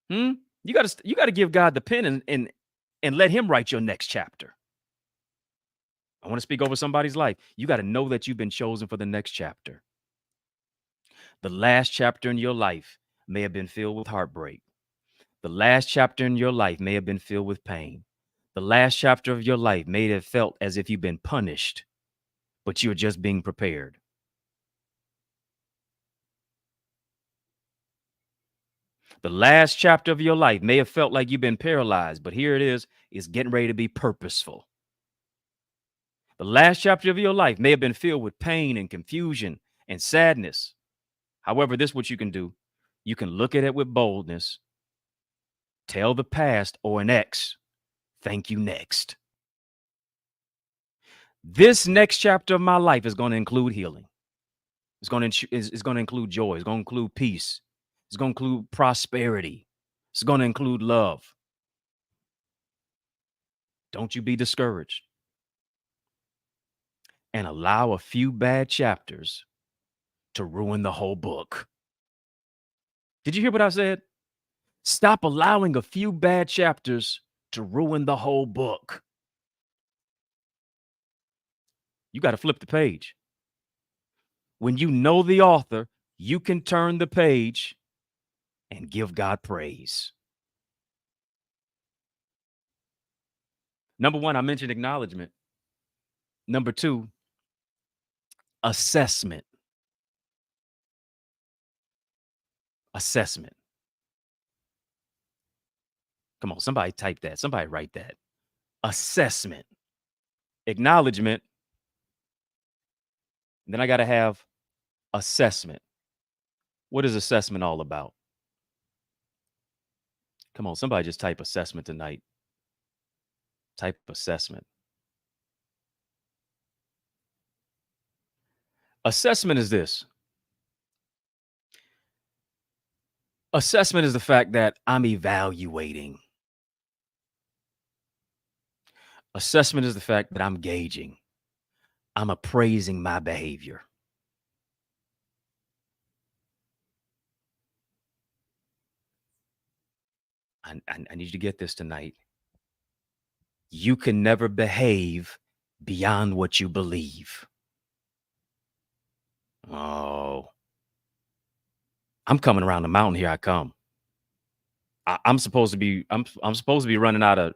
You got to give God the pen and let him write your next chapter. I want to speak over somebody's life. You got to know that you've been chosen for the next chapter. The last chapter in your life may have been filled with heartbreak. The last chapter in your life may have been filled with pain. The last chapter of your life may have felt as if you've been punished, but you're just being prepared. The last chapter of your life may have felt like you've been paralyzed, but here it is, it's getting ready to be purposeful. The last chapter of your life may have been filled with pain and confusion and sadness. However, this is what you can do. You can look at it with boldness, tell the past or an ex, thank you next. This next chapter of my life is going to include healing. It's going to include joy. It's going to include peace. It's going to include prosperity. It's going to include love. Don't you be discouraged. And allow a few bad chapters to ruin the whole book. Did you hear what I said? Stop allowing a few bad chapters to ruin the whole book. You got to flip the page. When you know the author, you can turn the page and give God praise. Number one, I mentioned acknowledgement. Number two, assessment. Assessment. Come on, somebody type that. Somebody write that. Assessment. Acknowledgement. Then I got to have assessment. What is assessment all about? Come on, somebody just type assessment tonight. Type assessment. Assessment is this. Assessment is the fact that I'm evaluating. Assessment is the fact that I'm gauging. I'm appraising my behavior. I need you to get this tonight. You can never behave beyond what you believe. Oh, I'm coming around the mountain. Here I come. I'm supposed to be. I'm supposed to be running out of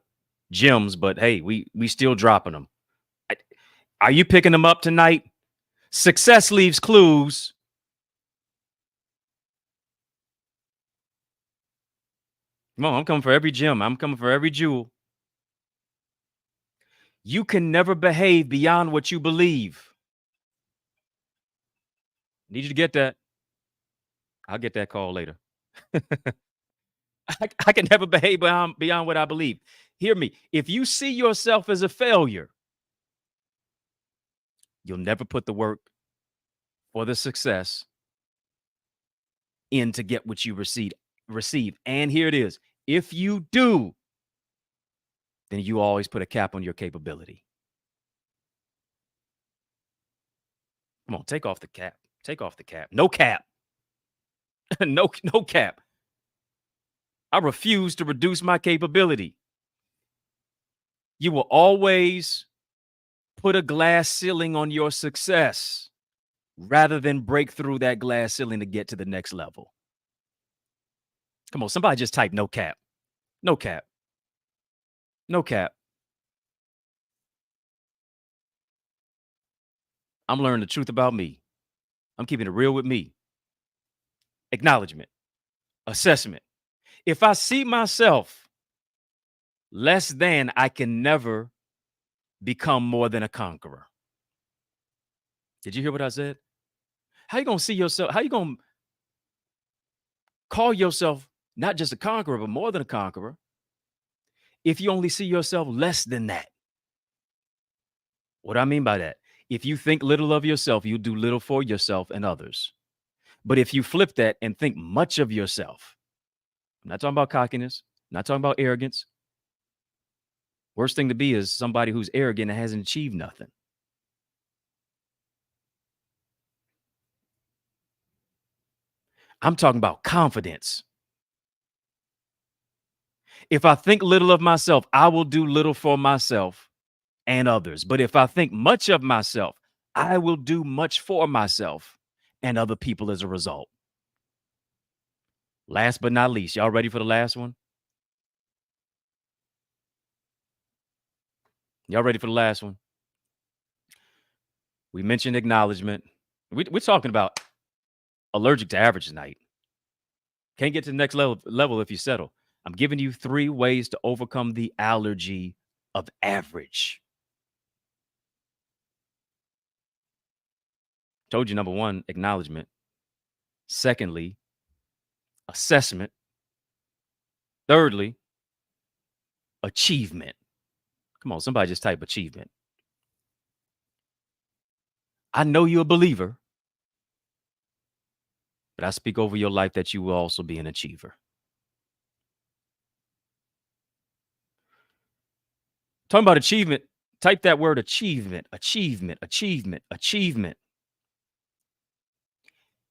gems, but hey, we still dropping them. Are you picking them up tonight? Success leaves clues. Come on, I'm coming for every gem. I'm coming for every jewel. You can never behave beyond what you believe. Need you to get that. I'll get that call later. I can never behave beyond what I believe. Hear me. If you see yourself as a failure, you'll never put the work or the success in to get what you receive. And here it is. If you do, then you always put a cap on your capability. Come on, take off the cap. Take off the cap. No cap. no cap. I refuse to reduce my capability. You will always put a glass ceiling on your success rather than break through that glass ceiling to get to the next level. Come on, somebody just type no cap. No cap. No cap. I'm learning the truth about me. I'm keeping it real with me. Acknowledgement. Assessment. If I see myself less than, I can never become more than a conqueror. Did you hear what I said? How you going to see yourself? How you going to call yourself not just a conqueror, but more than a conqueror if you only see yourself less than that? What do I mean by that? If you think little of yourself, you do little for yourself and others. But if you flip that and think much of yourself, I'm not talking about cockiness, I'm not talking about arrogance. Worst thing to be is somebody who's arrogant and hasn't achieved nothing. I'm talking about confidence. If I think little of myself, I will do little for myself and others. But if I think much of myself, I will do much for myself and other people as a result. Last but not least, y'all ready for the last one? Y'all ready for the last one? We mentioned acknowledgement. We're talking about allergic to average tonight. Can't get to the next level if you settle. I'm giving you 3 ways to overcome the allergy of average. Told you, number 1, acknowledgement. Secondly, assessment. Thirdly, achievement. Come on, somebody just type achievement. I know you're a believer, but I speak over your life that you will also be an achiever. Talking about achievement, type that word achievement, achievement, achievement, achievement.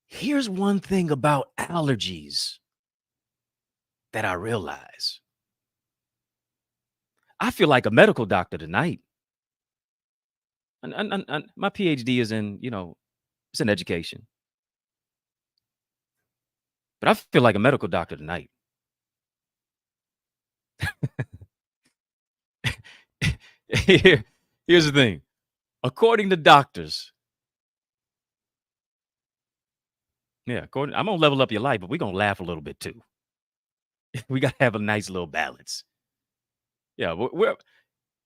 Here's one thing about allergies that I realize. I feel like a medical doctor tonight. And my PhD is in, it's in education. But I feel like a medical doctor tonight. Here's the thing. According to doctors, I'm going to level up your life, but we're going to laugh a little bit too. We got to have a nice little balance. Yeah, we're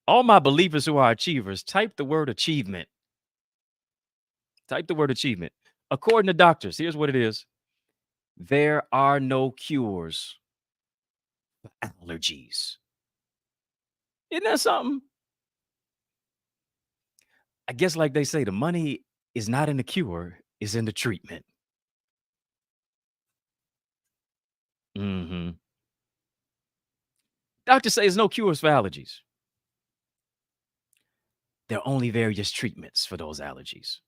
all my believers who are achievers, type the word achievement. Type the word achievement. According to doctors, here's what it is. There are no cures for allergies. Isn't that something? I guess like they say, the money is not in the cure, it's in the treatment. Doctors say there's no cures for allergies. There are only various treatments for those allergies.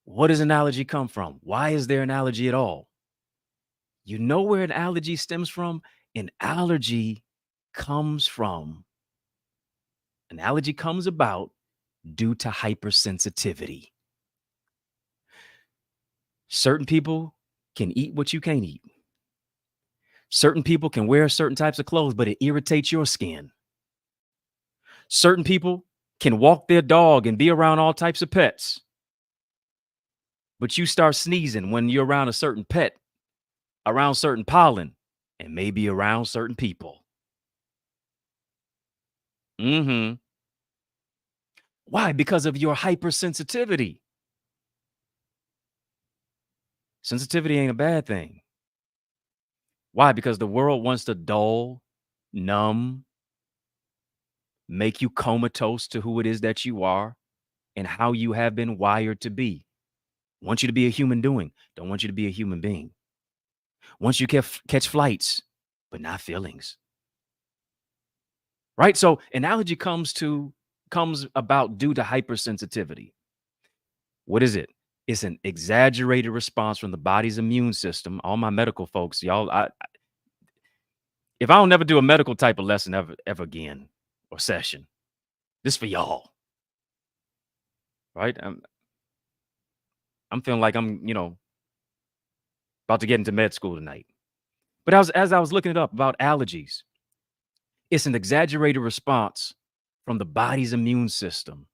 What does an allergy come from? Why is there an allergy at all? You know where an allergy stems from? An allergy comes about due to hypersensitivity. Certain people can eat what you can't eat. Certain people can wear certain types of clothes, but it irritates your skin. Certain people can walk their dog and be around all types of pets, but you start sneezing when you're around a certain pet, around certain pollen, and maybe around certain people. Why? Because of your hypersensitivity. Sensitivity ain't a bad thing. Why? Because the world wants to dull, numb, make you comatose to who it is that you are and how you have been wired to be. Want you to be a human doing. Don't want you to be a human being. Wants you to catch flights, but not feelings. Right? So an allergy comes about due to hypersensitivity. What is it? It's an exaggerated response from the body's immune system. All my medical folks, y'all, if I don't never do a medical type of lesson ever again or session, this for y'all. Right? I'm feeling like I'm, about to get into med school tonight. But as I was looking it up about allergies, it's an exaggerated response from the body's immune system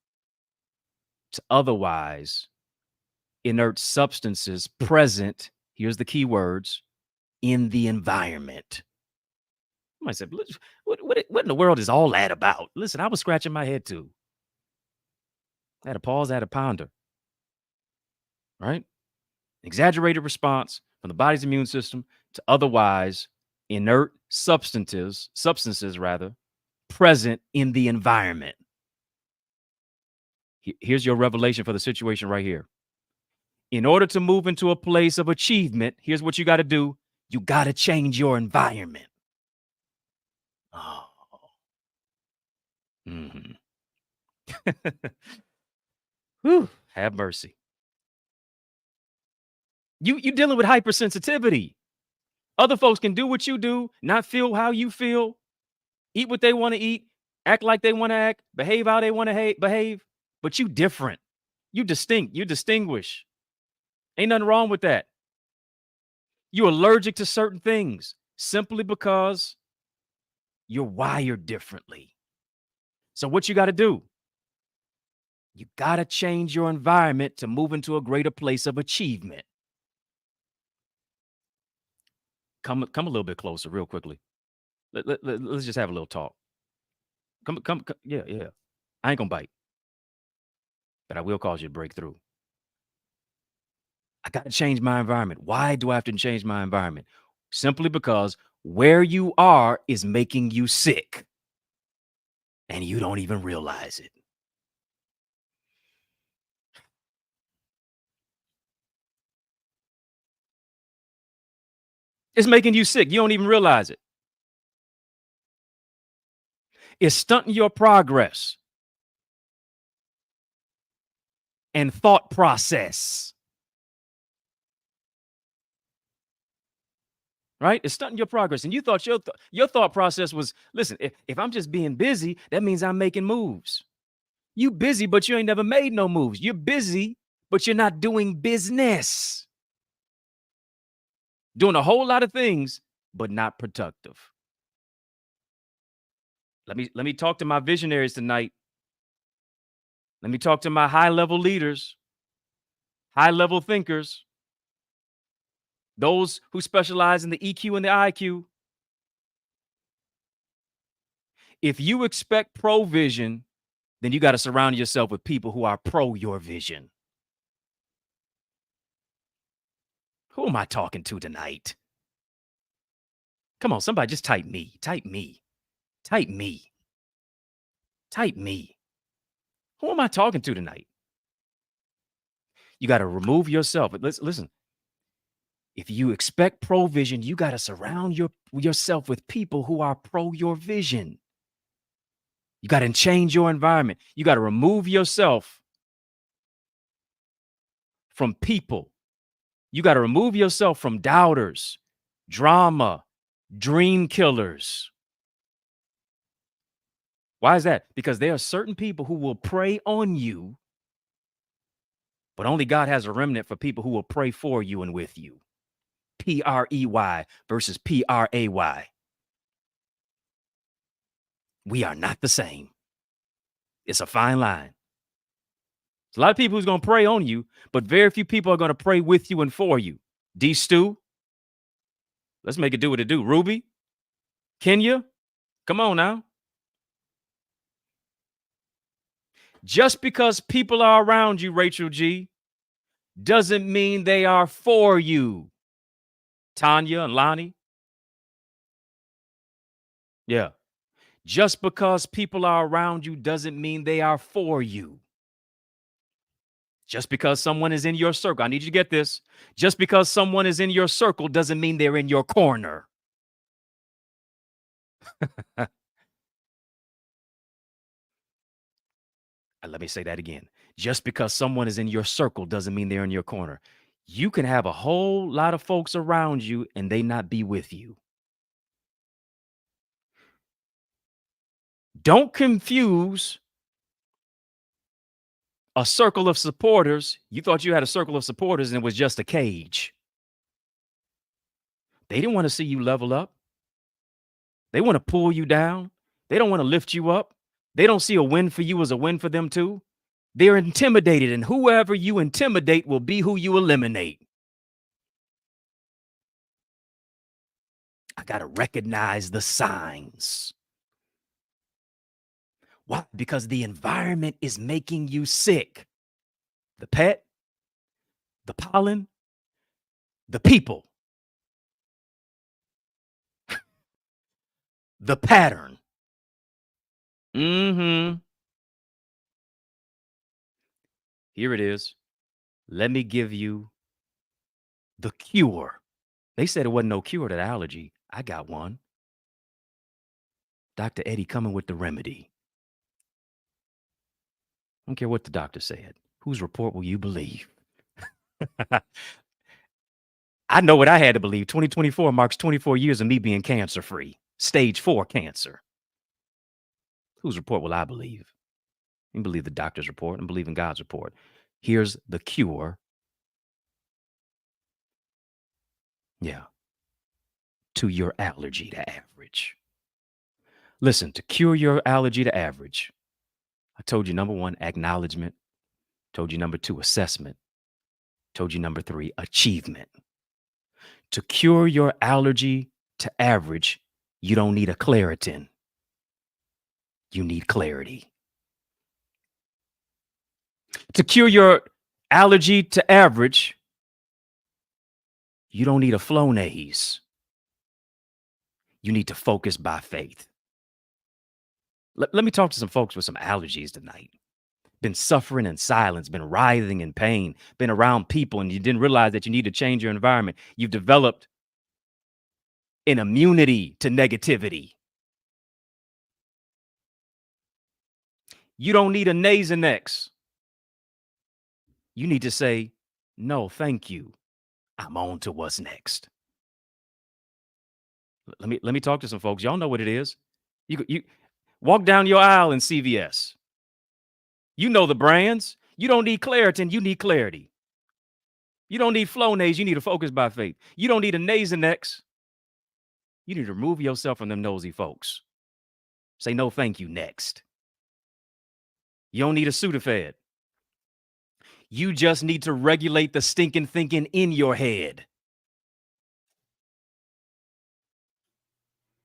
to otherwise inert substances present, here's the key words, in the environment. I might say, what in the world is all that about? Listen, I was scratching my head too. I had to pause, I had to ponder. Right? Exaggerated response from the body's immune system to otherwise inert substances present in the environment. Here's your revelation for the situation right here. In order to move into a place of achievement, here's what you got to do. You got to change your environment. Oh. Whew, have mercy. You dealing with hypersensitivity. Other folks can do what you do, not feel how you feel, eat what they want to eat, act like they want to act, behave how they want to behave, but you different. You distinct, you distinguish. Ain't nothing wrong with that. You're allergic to certain things simply because you're wired differently. So what you got to do? You got to change your environment to move into a greater place of achievement. Come a little bit closer real quickly. Let's just have a little talk. Come. Yeah. I ain't gonna bite, but I will cause you to break through. I got to change my environment. Why do I have to change my environment? Simply because where you are is making you sick and you don't even realize it. It's making you sick. You don't even realize it. It's stunting your progress and thought process. Right? It's stunting your progress. And you thought your thought process was, listen, if I'm just being busy, that means I'm making moves. You busy, but you ain't never made no moves. You're busy, but you're not doing business. Doing a whole lot of things, but not productive. Let me talk to my visionaries tonight. Let me talk to my high-level leaders, high-level thinkers, those who specialize in the EQ and the IQ. If you expect provision, then you got to surround yourself with people who are pro your vision. Who am I talking to tonight? Come on, somebody just type me. Type me. Type me. Type me. Who am I talking to tonight? You got to remove yourself. Listen. If you expect provision, you got to surround yourself with people who are pro your vision. You got to change your environment. You got to remove yourself from people. You got to remove yourself from doubters, drama, dream killers. Why is that? Because there are certain people who will prey on you, but only God has a remnant for people who will pray for you and with you. P-R-E-Y versus P-R-A-Y. We are not the same. It's a fine line. There's a lot of people who's going to pray on you, but very few people are going to pray with you and for you. D. Stu, let's make it do what it do. Ruby, Kenya, come on now. Just because people are around you, Rachel G, doesn't mean they are for you. Tanya and Lonnie. Yeah. Just because people are around you doesn't mean they are for you. Just because someone is in your circle, I need you to get this. Just because someone is in your circle doesn't mean they're in your corner. Let me say that again. Just because someone is in your circle doesn't mean they're in your corner. You can have a whole lot of folks around you and they not be with you. Don't confuse a circle of supporters. You thought you had a circle of supporters and it was just a cage. They didn't want to see you level up. They want to pull you down. They don't want to lift you up. They don't see a win for you as a win for them too. They're intimidated, and whoever you intimidate will be who you eliminate. I got to recognize the signs. Why? Because the environment is making you sick. The pet, the pollen, the people, the pattern. Here it is. Let me give you the cure. They said it wasn't no cure to the allergy. I got one. Dr. Eddie coming with the remedy. I don't care what the doctor said. Whose report will you believe? I know what I had to believe. 2024 marks 24 years of me being cancer-free. Stage 4 cancer. Whose report will I believe? You believe the doctor's report and believe in God's report. Here's the cure. Yeah. To your allergy to average. Listen, to cure your allergy to average, I told you number 1, acknowledgement. Told you number 2, assessment. Told you number 3, achievement. To cure your allergy to average, you don't need a Claritin. You need clarity. To cure your allergy to average, you don't need a Flonase. You need to focus by faith. Let me talk to some folks with some allergies tonight. Been suffering in silence, been writhing in pain, been around people, and you didn't realize that you need to change your environment. You've developed an immunity to negativity. You don't need a Nasonex. You need to say, no, thank you. I'm on to what's next. Let me talk to some folks. Y'all know what it is. You walk down your aisle in CVS. You know the brands. You don't need Claritin. You need clarity. You don't need Flonase. You need to focus by faith. You don't need a Nasonex. You need to remove yourself from them nosy folks. Say no, thank you. Next. You don't need a Sudafed. You just need to regulate the stinking thinking in your head.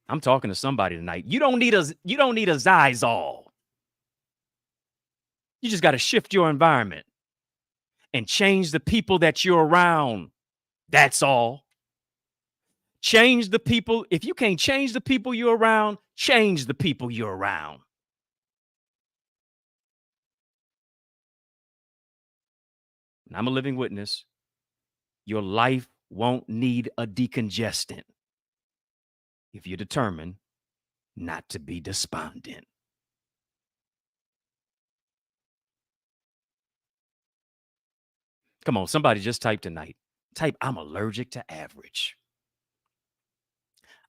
I'm talking to somebody tonight. You don't need a Zizol. You just got to shift your environment and change the people that you're around. That's all. Change the people. If you can't change the people you're around, change the people you're around. And I'm a living witness. Your life won't need a decongestant if you're determined not to be despondent. Come on, somebody just type tonight. Type, I'm allergic to average.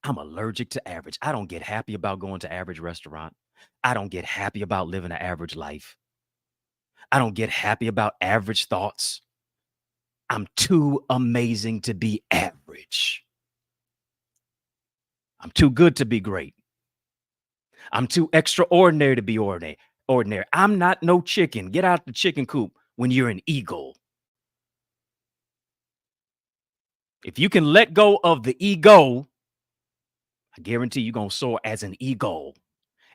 I'm allergic to average. I don't get happy about going to average restaurant. I don't get happy about living an average life. I don't get happy about average thoughts. I'm too amazing to be average. I'm too good to be great. I'm too extraordinary to be ordinary. I'm not no chicken. Get out the chicken coop when you're an eagle. If you can let go of the ego, I guarantee you're going to soar as an eagle.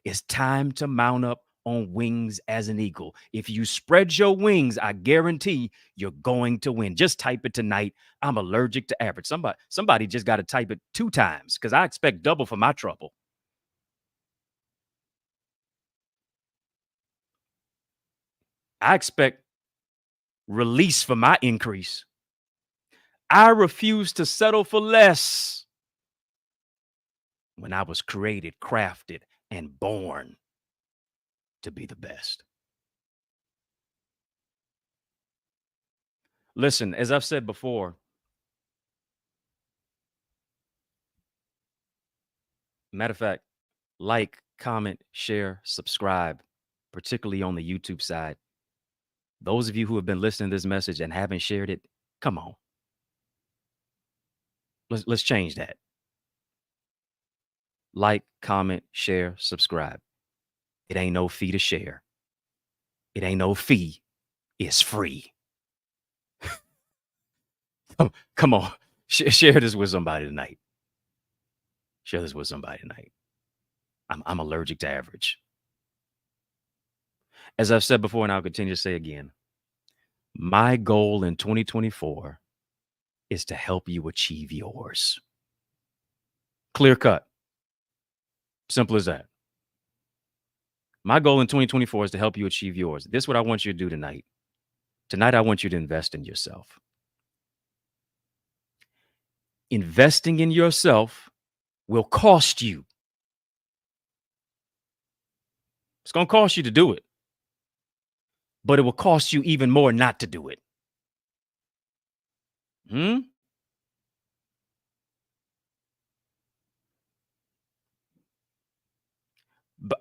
It's time to mount up on wings as an eagle. If you spread your wings, I guarantee you're going to win. Just type it tonight. I'm allergic to average. Somebody just got to type it 2 times because I expect double for my trouble. I expect release for my increase. I refuse to settle for less when I was created, crafted, and born to be the best. Listen, as I've said before, matter of fact, like, comment, share, subscribe, particularly on the YouTube side. Those of you who have been listening to this message and haven't shared it, come on. Let's change that. Like, comment, share, subscribe. It ain't no fee to share. It ain't no fee. It's free. Come on. Share this with somebody tonight. Share this with somebody tonight. I'm allergic to average. As I've said before, and I'll continue to say again, my goal in 2024 is to help you achieve yours. Clear cut. Simple as that. My goal in 2024 is to help you achieve yours. This is what I want you to do tonight. Tonight, I want you to invest in yourself. Investing in yourself will cost you. It's going to cost you to do it, but it will cost you even more not to do it.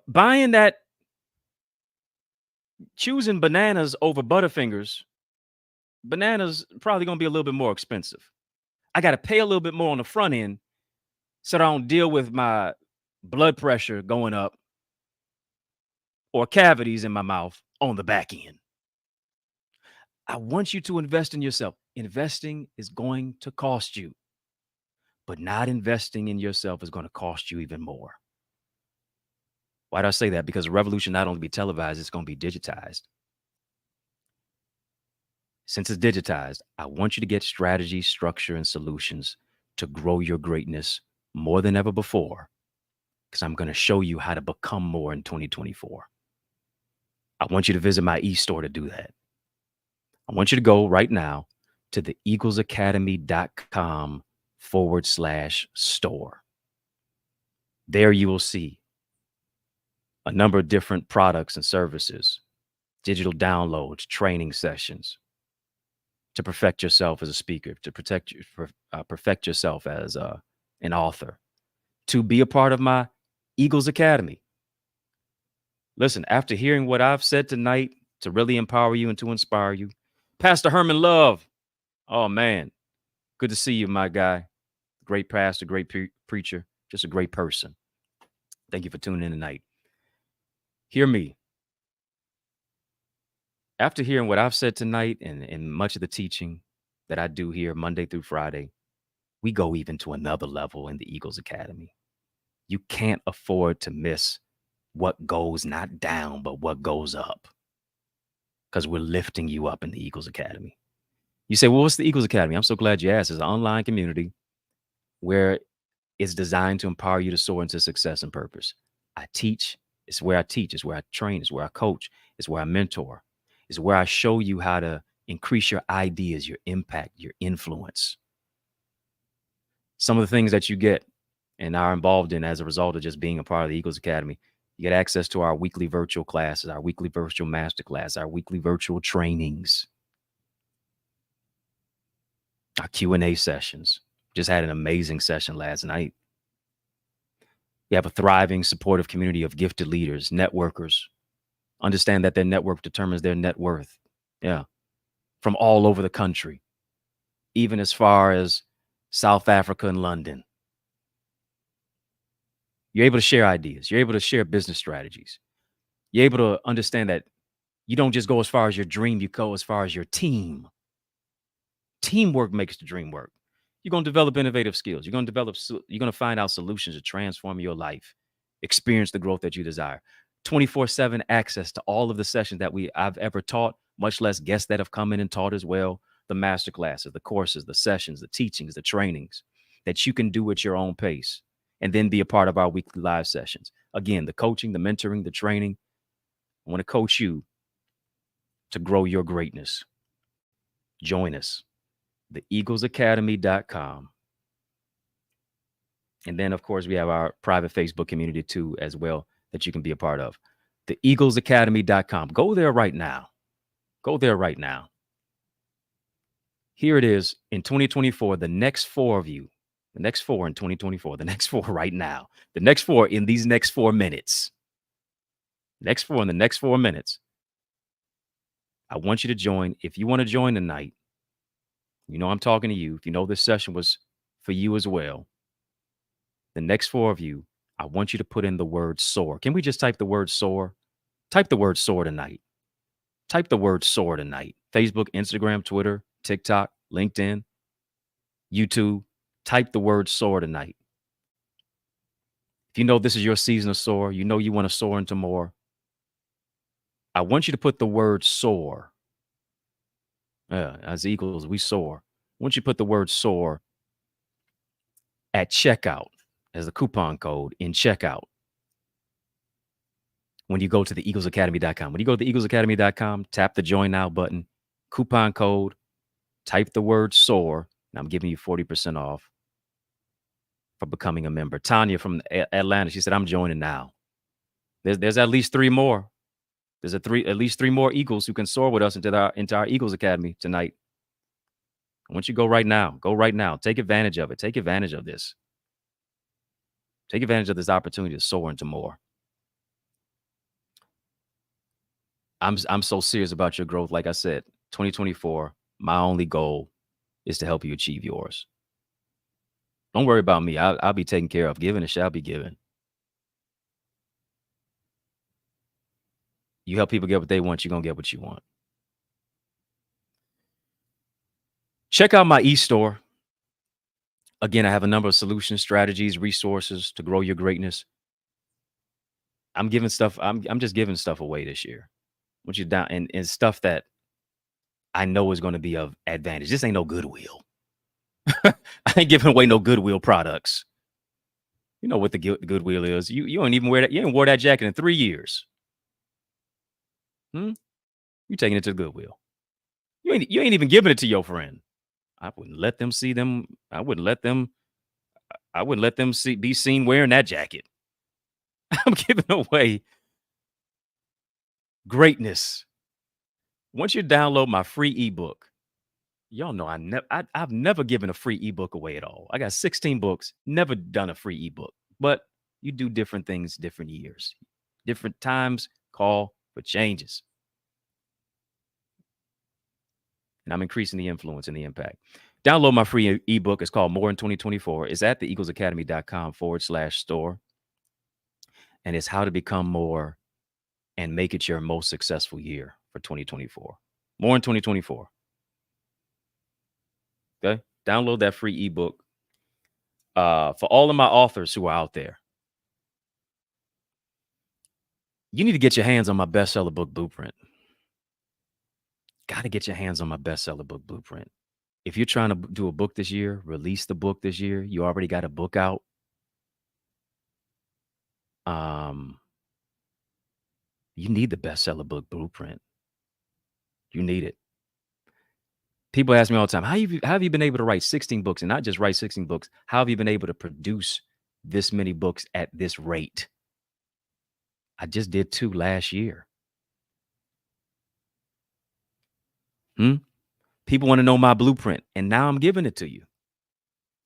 Buying that, choosing bananas over Butterfingers, bananas probably going to be a little bit more expensive. I got to pay a little bit more on the front end so that I don't deal with my blood pressure going up or cavities in my mouth on the back end. I want you to invest in yourself. Investing is going to cost you, but not investing in yourself is going to cost you even more. Why do I say that? Because the revolution not only be televised, it's going to be digitized. Since it's digitized, I want you to get strategy, structure, and solutions to grow your greatness more than ever before, because I'm going to show you how to become more in 2024. I want you to visit my e-store to do that. I want you to go right now to the eaglesacademy.com/store. There you will see a number of different products and services, digital downloads, training sessions to perfect yourself as a speaker, to perfect yourself as an author, to be a part of my Eagles Academy. Listen, after hearing what I've said tonight to really empower you and to inspire you, Pastor Herman Love, oh man, good to see you, my guy. Great pastor, great preacher, just a great person. Thank you for tuning in tonight. Hear me. After hearing what I've said tonight and much of the teaching that I do here Monday through Friday, we go even to another level in the Eagles Academy. You can't afford to miss what goes not down, but what goes up, because we're lifting you up in the Eagles Academy. You say, well, what's the Eagles Academy? I'm so glad you asked. It's an online community where it's designed to empower you to soar into success and purpose. I teach. It's where I teach. It's where I train. It's where I coach. It's where I mentor. It's where I show you how to increase your ideas, your impact, your influence. Some of the things that you get and are involved in as a result of just being a part of the Eagles Academy, you get access to our weekly virtual classes, our weekly virtual masterclass, our weekly virtual trainings. our Q&A sessions. Just had an amazing session last night. You have a thriving, supportive community of gifted leaders, networkers. Understand that their network determines their net worth. Yeah. From all over the country, even as far as South Africa and London. You're able to share ideas. You're able to share business strategies. You're able to understand that you don't just go as far as your dream, you go as far as your team. Teamwork makes the dream work. You're going to develop innovative skills. You're going to find out solutions to transform your life, experience the growth that you desire. 24/7 access to all of the sessions that I've ever taught, much less guests that have come in and taught as well. The master classes, the courses, the sessions, the teachings, the trainings that you can do at your own pace, and then be a part of our weekly live sessions. Again, the coaching, the mentoring, the training. I want to coach you to grow your greatness. Join us, theeaglesacademy.com. And then, of course, we have our private Facebook community too, as well, that you can be a part of. Theeaglesacademy.com. Go there right now. Go there right now. Here it is in 2024, the next four of you, the next four in 2024, the next four right now, the next four in these next 4 minutes, next four in the next 4 minutes. I want you to join. If you want to join tonight, you know I'm talking to you. If you know this session was for you as well, the next four of you, I want you to put in the word SOAR. Can we just type the word SOAR? Type the word SOAR tonight. Type the word SOAR tonight. Facebook, Instagram, Twitter, TikTok, LinkedIn, YouTube. Type the word SOAR tonight. If you know this is your season of SOAR, you know you want to soar into more, I want you to put the word SOAR. As Eagles, we soar. I want you to put the word SOAR at checkout as a coupon code in checkout. When you go to theeaglesacademy.com. When you go to theeaglesacademy.com, tap the join now button, coupon code, type the word SOAR, and I'm giving you 40% off for becoming a member. Tanya from Atlanta, she said, I'm joining now. There's at least 3 more. There's at least 3 more Eagles who can soar with us into our Eagles Academy tonight. I want you to go right now. Go right now. Take advantage of it. Take advantage of this. Take advantage of this opportunity to soar into more. I'm so serious about your growth. Like I said, 2024, my only goal is to help you achieve yours. Don't worry about me. I'll be taken care of. Given it shall be given. You help people get what they want, you're going to get what you want. Check out my e-store. Again, I have a number of solutions, strategies, resources to grow your greatness. I'm giving stuff. I'm just giving stuff away this year. I want you down and stuff that I know is going to be of advantage. This ain't no Goodwill. I ain't giving away no Goodwill products. You know what the Goodwill is. You don't even wear that. You ain't wore that jacket in 3 years. You taking it to the Goodwill. You ain't even giving it to your friend. I wouldn't let them see them. I wouldn't let them be seen wearing that jacket. I'm giving away greatness. Once you download my free ebook, y'all know I've never given a free ebook away at all. I got 16 books, never done a free ebook. But you do different things, different years, different times call for changes. And I'm increasing the influence and the impact. Download my free ebook. It's called More in 2024. It's at theeaglesacademy.com/store. And it's how to become more and make it your most successful year for 2024. More in 2024. Okay. Download that free ebook. For all of my authors who are out there, you need to get your hands on my bestseller book blueprint. Got to get your hands on my bestseller book blueprint. If you're trying to do a book this year, release the book this year, you already got a book out. You need the bestseller book blueprint. You need it. People ask me all the time, how have you been able to write 16 books, and not just write 16 books? How have you been able to produce this many books at this rate? I just did 2 last year. People want to know my blueprint, and now I'm giving it to you.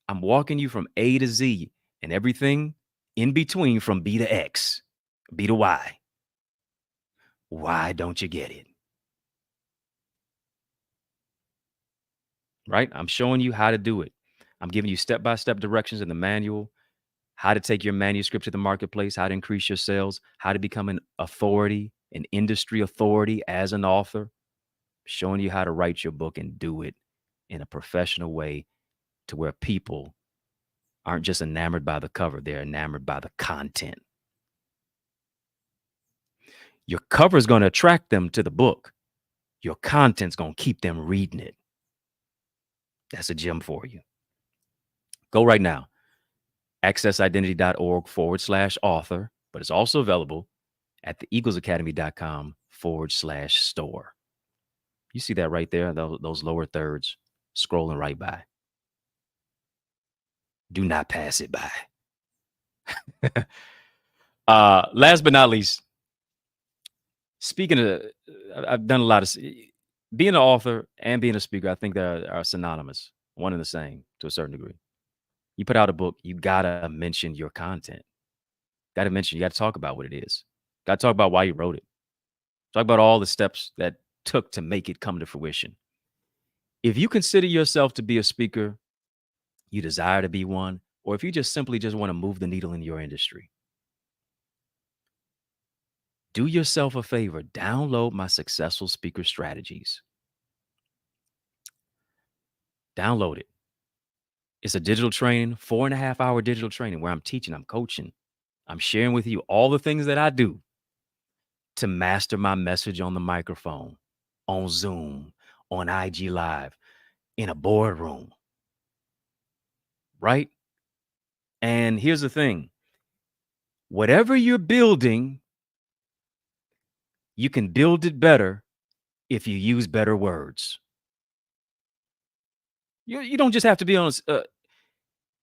I'm walking you from A to Z and everything in between, from B to X, B to Y. Why don't you get it? Right? I'm showing you how to do it. I'm giving you step-by-step directions in the manual, how to take your manuscript to the marketplace, how to increase your sales, how to become an authority, an industry authority as an author, showing you how to write your book and do it in a professional way to where people aren't just enamored by the cover, they're enamored by the content. Your cover is going to attract them to the book. Your content's going to keep them reading it. That's a gem for you. Go right now. accessidentity.org/author, but it's also available at theeaglesacademy.com/store. You see that right there, those lower thirds scrolling right by. Do not pass it by. Last but not least, speaking of, I've done a lot of, being an author and being a speaker, I think they are synonymous, one and the same to a certain degree. You put out a book, you gotta mention your content. You gotta talk about what it is. Gotta talk about why you wrote it. Talk about all the steps that took to make it come to fruition. If you consider yourself to be a speaker, you desire to be one, or if you just simply want to move the needle in your industry, do yourself a favor, download my Successful Speaker Strategies. Download it. It's a digital training, 4.5-hour digital training where I'm teaching, I'm coaching, I'm sharing with you all the things that I do to master my message on the microphone, on Zoom, on IG Live, in a boardroom. Right? And here's the thing. Whatever you're building, you can build it better if you use better words. You don't just have to be on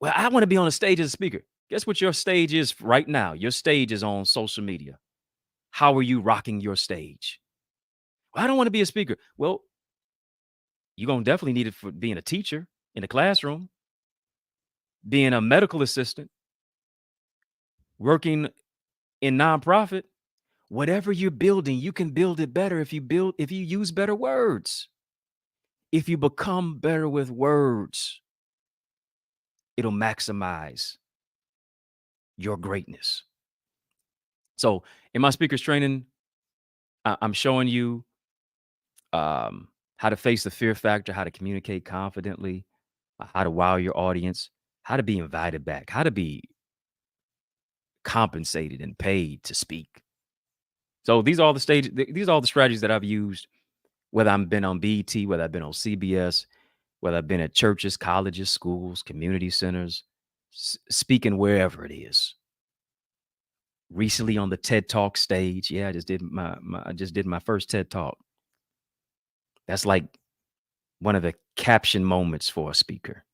well, I want to be on a stage as a speaker. Guess what your stage is right now? Your stage is on social media. How are you rocking your stage? Well, I don't want to be a speaker. Well, you're going to definitely need it for being a teacher in the classroom, being a medical assistant, working in nonprofit. Whatever you're building, you can build it better if you use better words. If you become better with words, it'll maximize your greatness. So in my speakers training, I'm showing you how to face the fear factor, how to communicate confidently, how to wow your audience, how to be invited back, how to be compensated and paid to speak. So these are all the strategies that I've used, whether I've been on BET, whether I've been on CBS, whether I've been at churches, colleges, schools, community centers, speaking wherever it is. Recently on the TED Talk stage. Yeah, I just did my first TED Talk. That's like one of the caption moments for a speaker.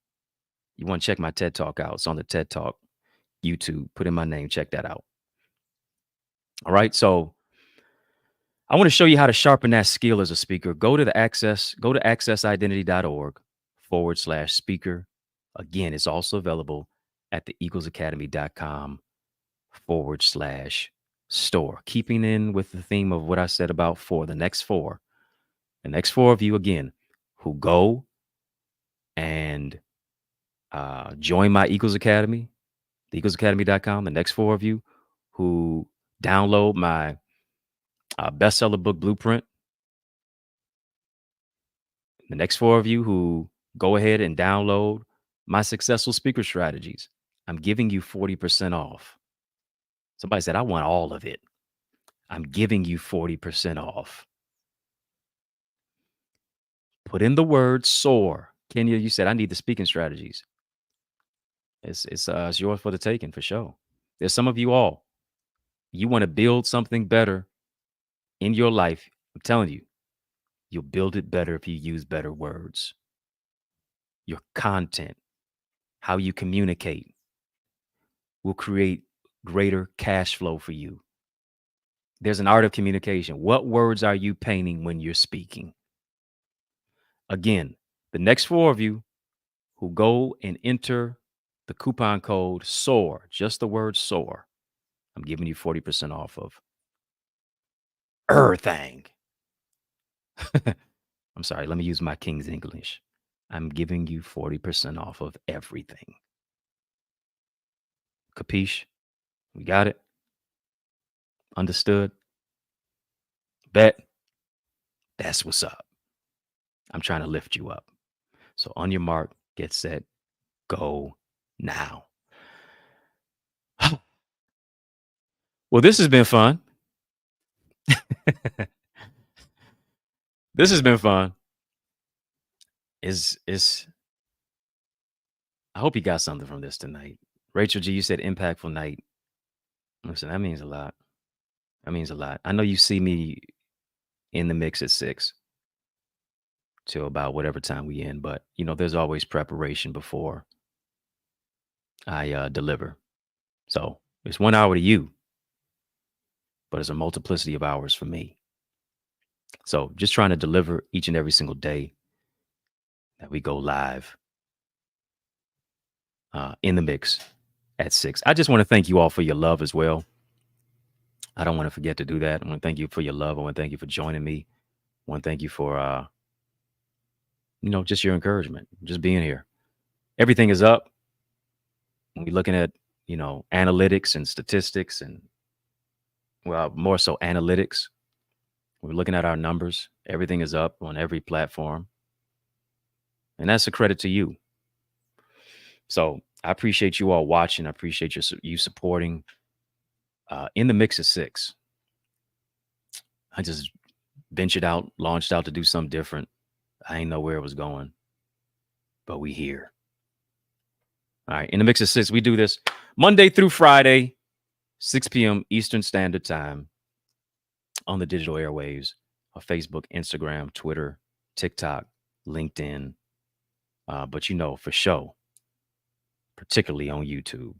You want to check my TED Talk out. It's on the TED Talk YouTube. Put in my name, check that out. All right. So I want to show you how to sharpen that skill as a speaker. Go to accessidentity.org/speaker. Again, it's also available at theeaglesacademy.com/store. Keeping in with the theme of what I said about the next four of you, again, who go and join my Eagles Academy, theeaglesacademy.com. The next four of you who download my bestseller book blueprint. The next four of you who go ahead and download my Successful Speaker Strategies. I'm giving you 40% off. Somebody said, I want all of it. I'm giving you 40% off. Put in the word soar. Kenya, you said, I need the speaking strategies. It's yours for the taking, for sure. There's some of you all, you want to build something better in your life. I'm telling you, you'll build it better if you use better words. Your content, how you communicate, will create greater cash flow for you. There's an art of communication. What words are you painting when you're speaking? Again, the next 4 of you who go and enter the coupon code SOAR, just the word SOAR, I'm giving you 40% off of everything. I'm sorry, let me use my King's English. I'm giving you 40% off of everything. Capiche? We got it? Understood? Bet? That's what's up. I'm trying to lift you up. So on your mark, get set, go now. Well, this has been fun. This has been fun. I hope you got something from this tonight. Rachel G, you said impactful night. Listen, that means a lot. That means a lot. I know you see me in the mix at 6 till about whatever time we end, but there's always preparation before I deliver. So it's 1 hour to you, but it's a multiplicity of hours for me. So just trying to deliver each and every single day that we go live in the mix at 6. I just want to thank you all for your love as well. I don't want to forget to do that. I want to thank you for your love. I want to thank you for joining me. I want to thank you for, just your encouragement, just being here. Everything is up. When we're looking at, analytics and statistics and, well, more so analytics. We're looking at our numbers. Everything is up on every platform. And that's a credit to you. So I appreciate you all watching. I appreciate you supporting. In the mix of 6. I just launched out to do something different. I ain't know where it was going, but we here. All right. In the mix of 6, we do this Monday through Friday, 6 p.m. Eastern Standard Time on the digital airwaves of Facebook, Instagram, Twitter, TikTok, LinkedIn. But for sure, particularly on YouTube.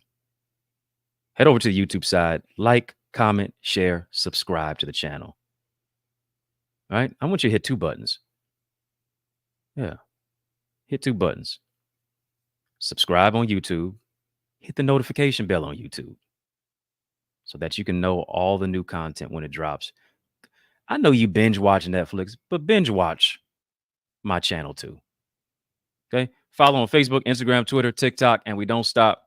Head over to the YouTube side, like, comment, share, subscribe to the channel. All right. I want you to hit 2 buttons. Yeah. Hit 2 buttons. Subscribe on YouTube. Hit the notification bell on YouTube so that you can know all the new content when it drops. I know you binge watch Netflix, but binge watch my channel too. Okay. Follow on Facebook, Instagram, Twitter, TikTok, and we don't stop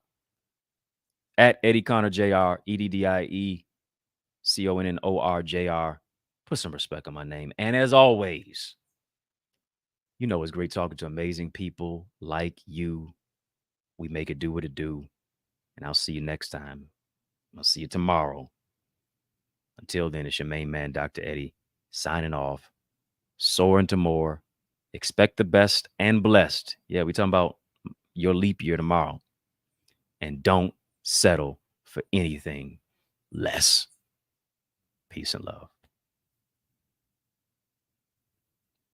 at EddieConnorJr, EddieConnorJr. Put some respect on my name. And as always, it's great talking to amazing people like you. We make it do what it do. And I'll see you next time. I'll see you tomorrow. Until then, it's your main man, Dr. Eddie, signing off. Soar into more. Expect the best and blessed. Yeah, we're talking about your leap year tomorrow. And don't settle for anything less. Peace and love.